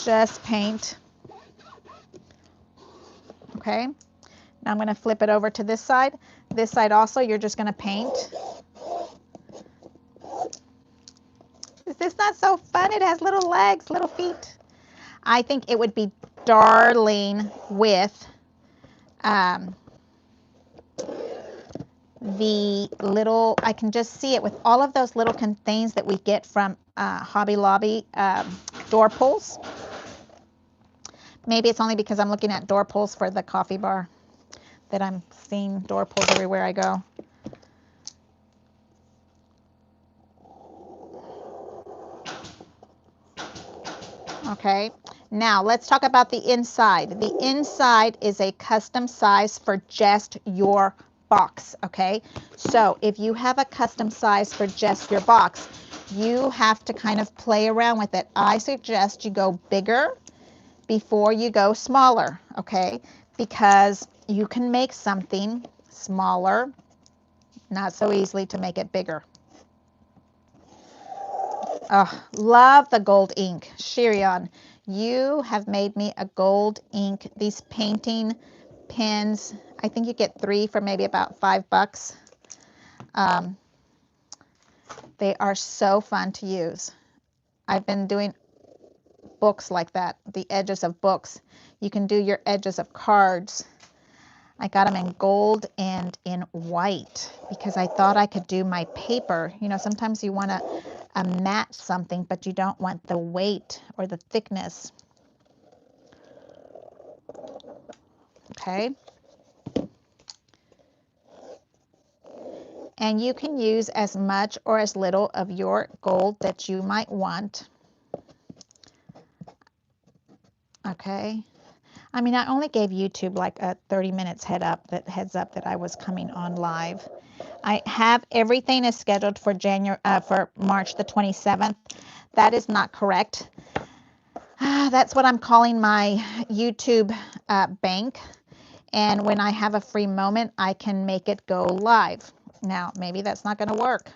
Just paint. Okay, now I'm going to flip it over to this side. This side also, you're just going to paint. Is this not so fun? It has little legs, little feet. I think it would be darling with the little, I can just see it with all of those little things that we get from Hobby Lobby door pulls. Maybe it's only because I'm looking at door pulls for the coffee bar that I'm seeing door pulls everywhere I go. Okay, now let's talk about the inside. The inside is a custom size for just your box, okay? So if you have a custom size for just your box, you have to kind of play around with it. I suggest you go bigger before you go smaller, okay? Because you can make something smaller, not so easily to make it bigger. Oh, love the gold ink. Shirion, you have made me a gold ink. These painting pens, I think you get 3 for maybe about $5. They are so fun to use. I've been doing books like that, the edges of books. You can do your edges of cards. I got them in gold and in white because I thought I could do my paper. You know, sometimes you want to match something, but you don't want the weight or the thickness. Okay. And you can use as much or as little of your gold that you might want. Okay. I mean, I only gave YouTube like a 30 minutes heads up that I was coming on live. I have everything is scheduled for March the 27th. That is not correct. That's what I'm calling my YouTube bank. And when I have a free moment, I can make it go live. Now, maybe that's not going to work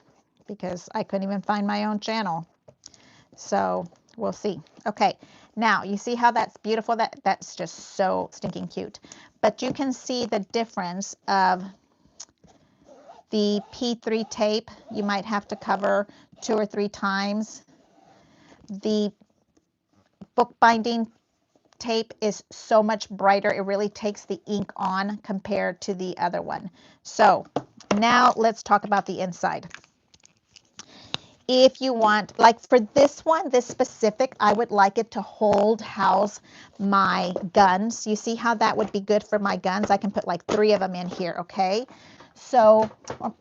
because I couldn't even find my own channel. So we'll see. Okay, now you see how that's beautiful? That's just so stinking cute. But you can see the difference of the P3 tape. You might have to cover 2 or 3 times. The bookbinding tape is so much brighter. It really takes the ink on compared to the other one. So now let's talk about the inside. If you want, like for this one, this specific, I would like it to house my guns. You see how that would be good for my guns? I can put like 3 of them in here, okay? So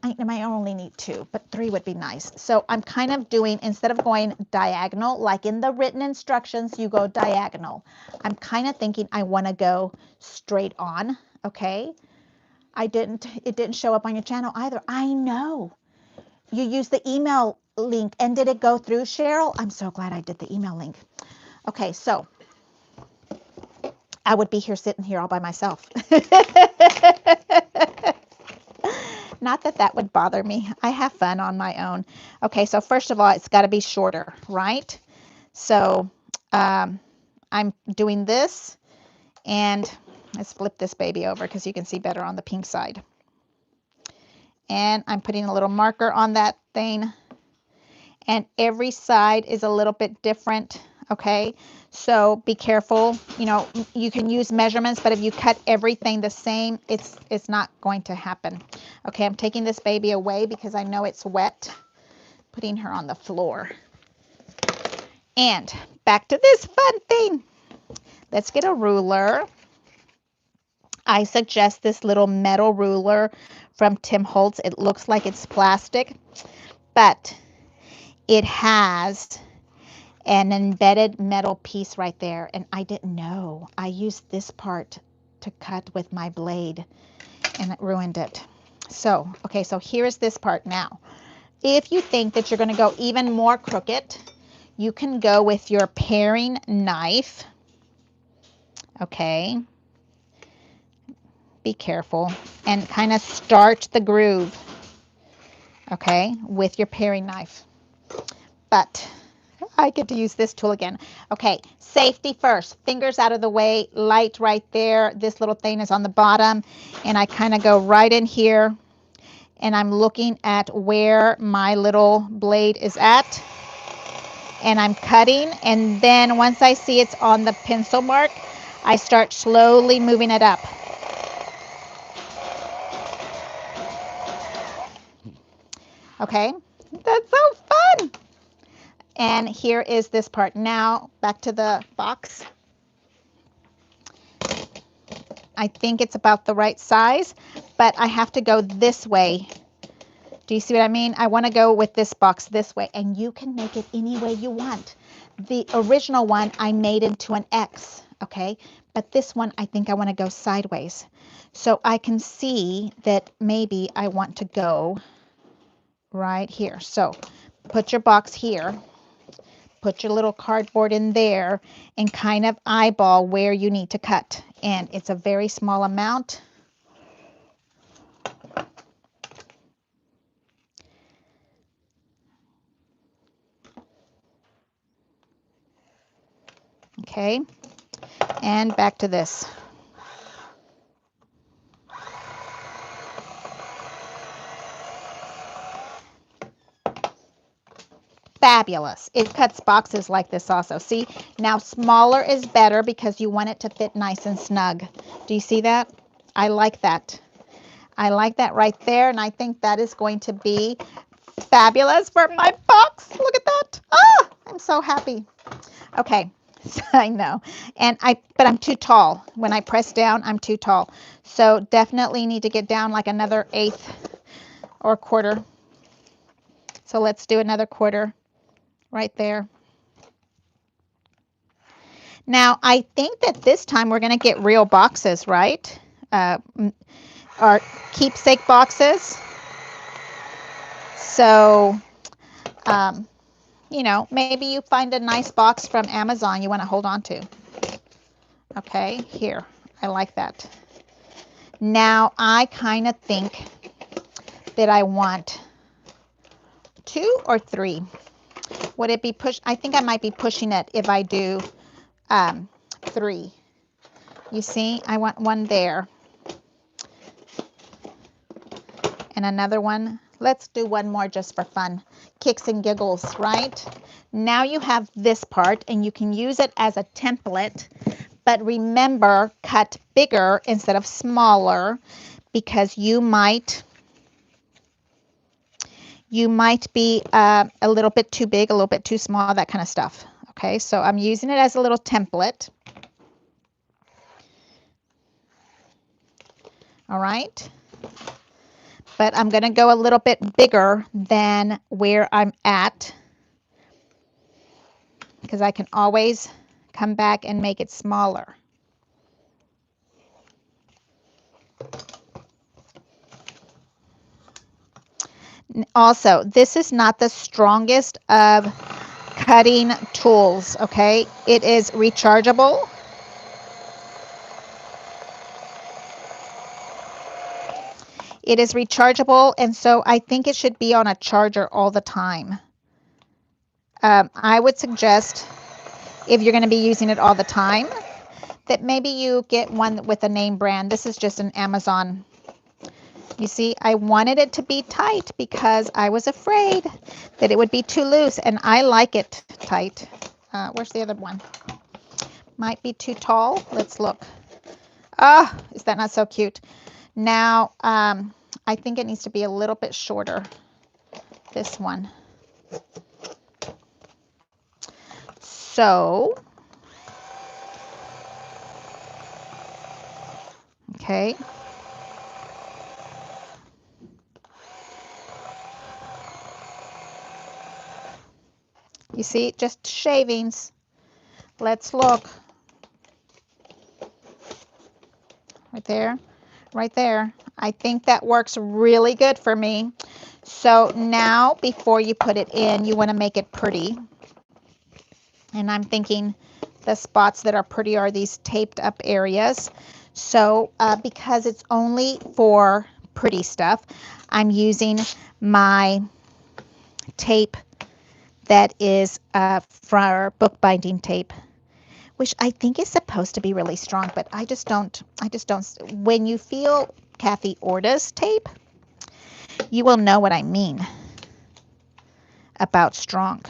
I only need 2, but 3 would be nice. So I'm kind of doing, instead of going diagonal, like in the written instructions, you go diagonal. I'm kind of thinking I want to go straight on, okay? It didn't show up on your channel either. I know. you used the email link, and did it go through, Cheryl? I'm so glad I did the email link. Okay, so I would be here sitting here all by myself. Not that that would bother me. I have fun on my own. Okay, so first of all, it's got to be shorter, right? So I'm doing this, and let's flip this baby over because you can see better on the pink side. And I'm putting a little marker on that thing, and every side is a little bit different. Okay, so be careful. You know, you can use measurements, but if you cut everything the same, it's not going to happen. Okay, I'm taking this baby away because I know it's wet, putting her on the floor. And back to this fun thing. Let's get a ruler. I suggest this little metal ruler from Tim Holtz. It looks like it's plastic, but it has an embedded metal piece right there, and I didn't know. I used this part to cut with my blade, and it ruined it. So, okay, so here's this part now. If you think that you're going to go even more crooked, you can go with your paring knife. Okay, be careful, and kind of start the groove, okay, with your paring knife. But I get to use this tool again. Okay, safety first. Fingers out of the way, light right there. This little thing is on the bottom, and I kind of go right in here, and I'm looking at where my little blade is at, and I'm cutting, and then once I see it's on the pencil mark, I start slowly moving it up. Okay, that's so fun. And here is this part. Now back to the box. I think it's about the right size, but I have to go this way. Do you see what I mean? I want to go with this box this way, and you can make it any way you want. The original one I made into an X, okay? But this one, I think I want to go sideways. So I can see that maybe I want to go right here. So put your box here. Put your little cardboard in there and kind of eyeball where you need to cut. And it's a very small amount. Okay, and back to this. Fabulous. It cuts boxes like this also. See, now smaller is better because you want it to fit nice and snug. Do you see that? I like that. I like that right there, and I think that is going to be fabulous for my box. Look at that. Ah, I'm so happy. Okay, I know. But I'm too tall. When I press down, I'm too tall. So definitely need to get down like another eighth or quarter. So let's do another quarter right there. Now, I think that this time we're going to get real boxes, right? Our keepsake boxes. So, you know, maybe you find a nice box from Amazon you want to hold on to. Okay, here. I like that. Now, I kind of think that I want 2 or 3. Would it be push? I think I might be pushing it if I do 3. You see, I want one there. And another one. Let's do one more just for fun. Kicks and giggles, right? Now you have this part, and you can use it as a template. But remember, cut bigger instead of smaller, because you might be a little bit too big, a little bit too small, that kind of stuff. Okay, so I'm using it as a little template. All right. But I'm going to go a little bit bigger than where I'm at, because I can always come back and make it smaller. Also, this is not the strongest of cutting tools, okay? It is rechargeable. It is rechargeable, and so I think it should be on a charger all the time. I would suggest, if you're going to be using it all the time, that maybe you get one with a name brand. This is just an Amazon. You see, I wanted it to be tight because I was afraid that it would be too loose, and I like it tight. Where's the other one? Might be too tall. Let's look. Ah, is that not so cute? Now, I think it needs to be a little bit shorter. This one. So, okay. You see, just shavings. Let's look. Right there, right there. I think that works really good for me. So now, before you put it in, you want to make it pretty. And I'm thinking the spots that are pretty are these taped up areas. So because it's only for pretty stuff, I'm using my tape that is for bookbinding tape, which I think is supposed to be really strong, but I just don't. When you feel Kathy Orta's tape, you will know what I mean about strong.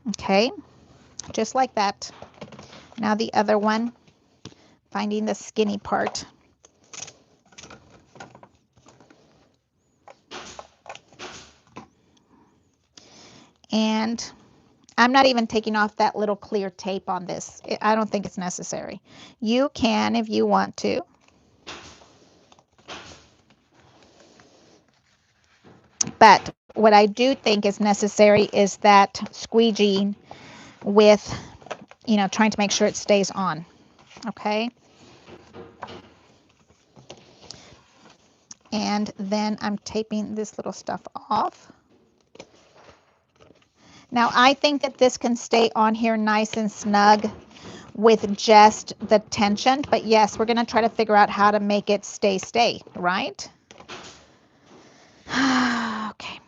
Okay, just like that. Now the other one, finding the skinny part. And I'm not even taking off that little clear tape on this. I don't think it's necessary. You can if you want to. But what I do think is necessary is that squeegeeing with, you know, trying to make sure it stays on. Okay. And then I'm taping this little stuff off. Now I think that this can stay on here nice and snug with just the tension, but yes, we're going to try to figure out how to make it stay, right? Okay.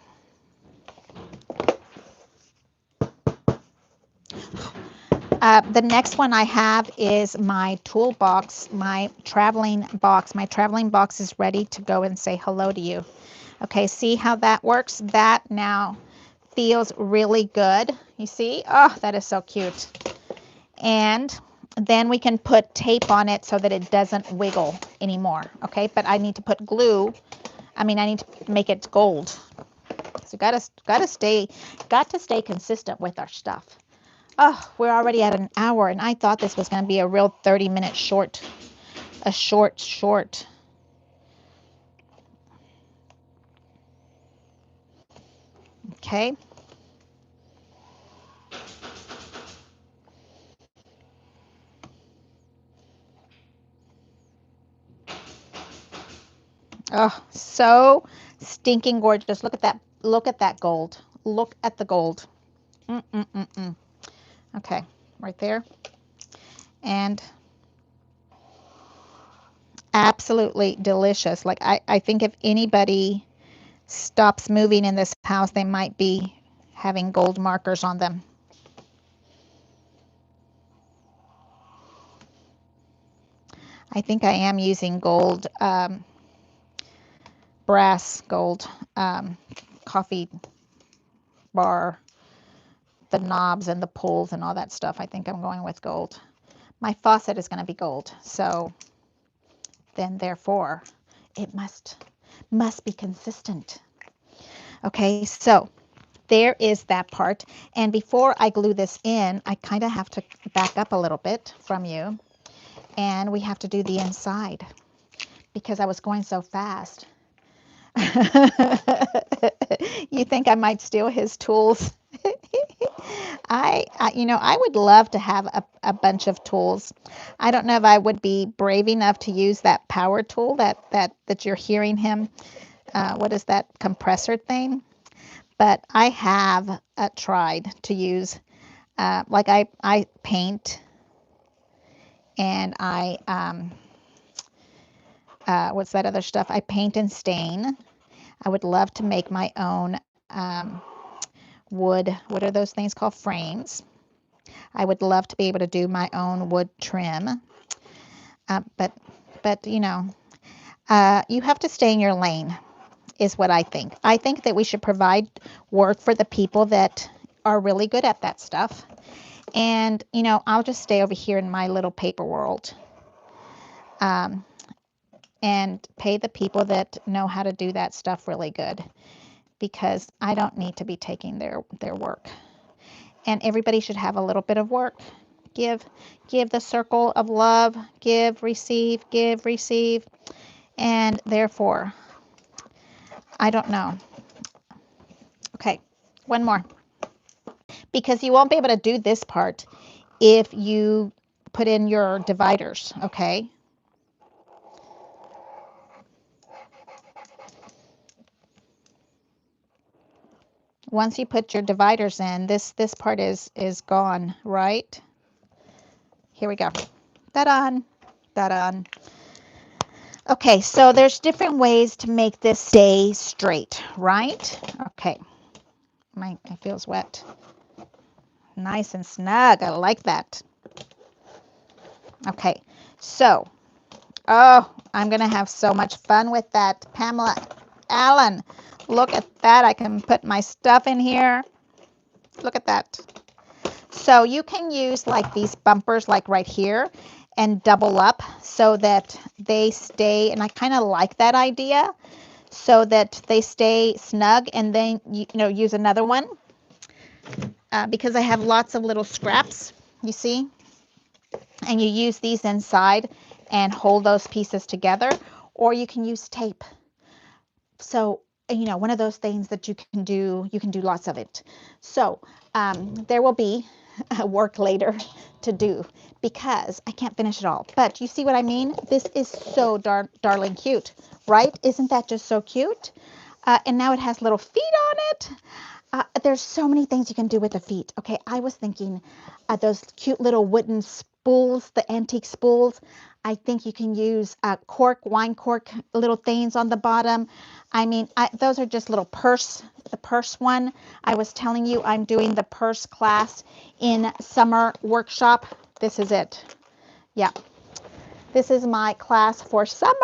The next one I have is my toolbox, my traveling box. My traveling box is ready to go and say hello to you. Okay, see how that works? That now feels really good. You see? Oh, that is so cute. And then we can put tape on it so that it doesn't wiggle anymore. Okay, but I need to put glue. I need to make it gold. So got to stay consistent with our stuff. Oh, we're already at an hour, and I thought this was going to be a real 30-minute short. A short. Okay. Oh, so stinking gorgeous. Look at that. Look at that gold. Look at the gold. Okay, right there. And absolutely delicious. Like I think if anybody stops moving in this house, they might be having gold markers on them. I think I am using gold, brass gold, coffee bar, the knobs and the pulls and all that stuff. I think I'm going with gold. My faucet is going to be gold, so then therefore it must be consistent. Okay, so there is that part. And before I glue this in, I kind of have to back up a little bit from you, and we have to do the inside because I was going so fast. You think I might steal his tools? I would love to have a bunch of tools. I don't know if I would be brave enough to use that power tool that you're hearing him. What is that compressor thing? But I have tried to use, like I paint and what's that other stuff? I paint and stain. I would love to make my own wood. What are those things called? Frames. I would love to be able to do my own wood trim. But you have to stay in your lane, is what I think. I think that we should provide work for the people that are really good at that stuff. And, I'll just stay over here in my little paper world. And pay the people that know how to do that stuff really good, because I don't need to be taking their work. And everybody should have a little bit of work. Give the circle of love, give, receive, and therefore, I don't know. Okay, one more. Because you won't be able to do this part if you put in your dividers, okay? Once you put your dividers in, this part is gone, right? Here we go. Da-da! Da-da! Okay, so there's different ways to make this stay straight, right? Okay. It feels wet. Nice and snug. I like that. Okay, so, I'm going to have so much fun with that. Pamela Allen, look at that. I can put my stuff in here. Look at that. So you can use like these bumpers like right here and double up so that they stay, and I kind of like that idea, so that they stay snug, and then use another one because I have lots of little scraps, you see, and you use these inside and hold those pieces together, or you can use tape. So one of those things that you can do lots of it. So there will be work later to do because I can't finish it all. But you see what I mean? This is so darling cute, right? Isn't that just so cute? And now it has little feet on it. There's so many things you can do with the feet. Okay, I was thinking those cute little wooden spools, the antique spools. I think you can use wine cork little things on the bottom. I mean, those are just little the purse one. I was telling you I'm doing the purse class in summer workshop. This is it. Yeah. This is my class for summer.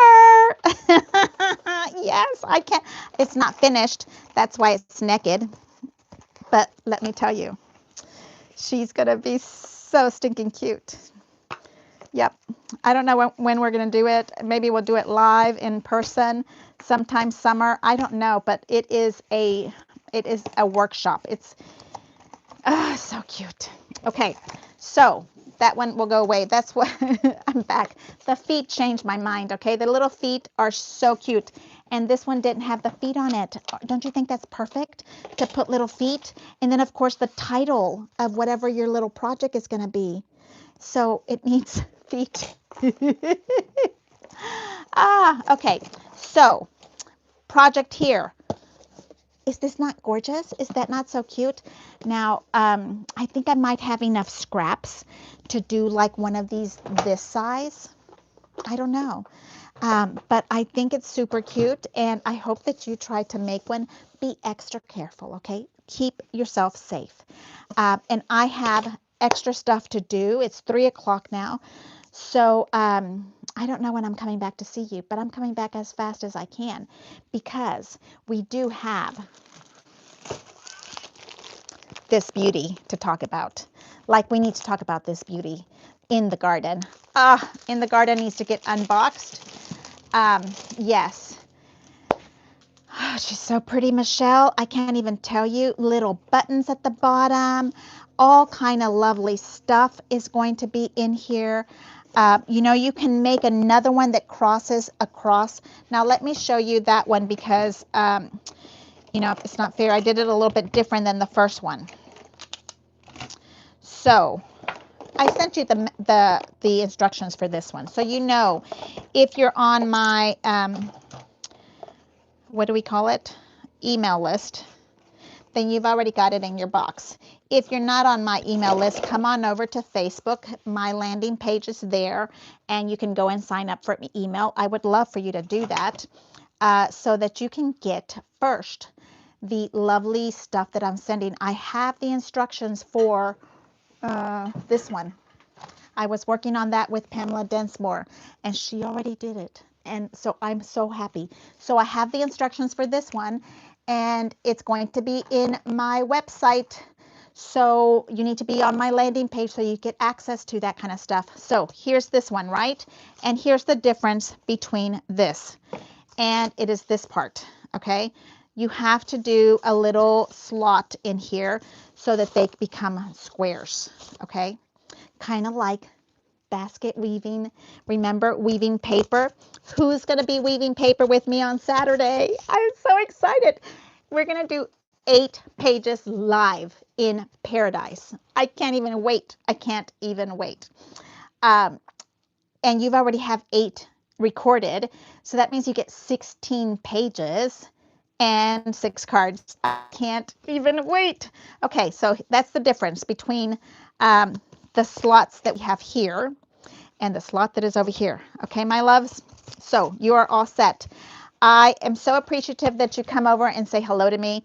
Yes, I can. It's not finished. That's why it's naked. But let me tell you, she's going to be so stinking cute. Yep. I don't know when we're going to do it. Maybe we'll do it live in person sometime summer. I don't know, but it is a workshop. It's so cute. Okay. So that one will go away. That's what I'm back. The feet changed my mind. Okay. The little feet are so cute. And this one didn't have the feet on it. Don't you think that's perfect to put little feet? And then, of course, the title of whatever your little project is going to be. So it needs feet. Okay. So, project here. Is this not gorgeous? Is that not so cute? Now, I think I might have enough scraps to do like one of these this size. I don't know. But I think it's super cute, and I hope that you try to make one. Be extra careful, okay? Keep yourself safe. And I have extra stuff to do. It's 3 o'clock now. So I don't know when I'm coming back to see you, but I'm coming back as fast as I can because we do have this beauty to talk about. Like we need to talk about this beauty in the garden. In the garden needs to get unboxed. Yes. Oh, she's so pretty, Michelle. I can't even tell you. Little buttons at the bottom. All kind of lovely stuff is going to be in here. You know, you can make another one that crosses across. Now let me show you that one because, you know, it's not fair. I did it a little bit different than the first one. So I sent you the instructions for this one. So you know, if you're on my, what do we call it? Email list, then you've already got it in your box. If you're not on my email list, come on over to Facebook. My landing page is there, and you can go and sign up for email. I would love for you to do that so that you can get first the lovely stuff that I'm sending. I have the instructions for this one. I was working on that with Pamela Densmore, and she already did it. And so I'm so happy. So I have the instructions for this one, and it's going to be in my website. So you need to be on my landing page so you get access to that kind of stuff. So here's this one, right? And here's the difference between this. And it is this part, okay? You have to do a little slot in here so that they become squares, okay? Kind of like basket weaving. Remember weaving paper? Who's going to be weaving paper with me on Saturday? I'm so excited. We're going to do 8 pages live in Paradise. I can't even wait. I can't even wait. And you've already have 8 recorded. So that means you get 16 pages and 6 cards. I can't even wait. Okay, so that's the difference between the slots that we have here and the slot that is over here. Okay, my loves? So you are all set. I am so appreciative that you come over and say hello to me.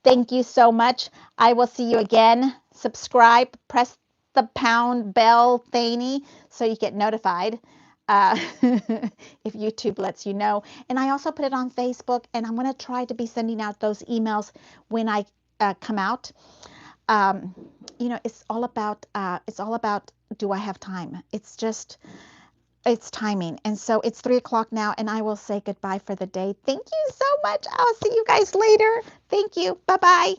Thank you so much. I will see you again. Subscribe, press the pound bell thingy so you get notified if YouTube lets you know. And I also put it on Facebook, and I'm going to try to be sending out those emails when I come out. You know, it's all about do I have time? It's timing. And so it's 3 o'clock now, and I will say goodbye for the day. Thank you so much. I'll see you guys later. Thank you. Bye-bye.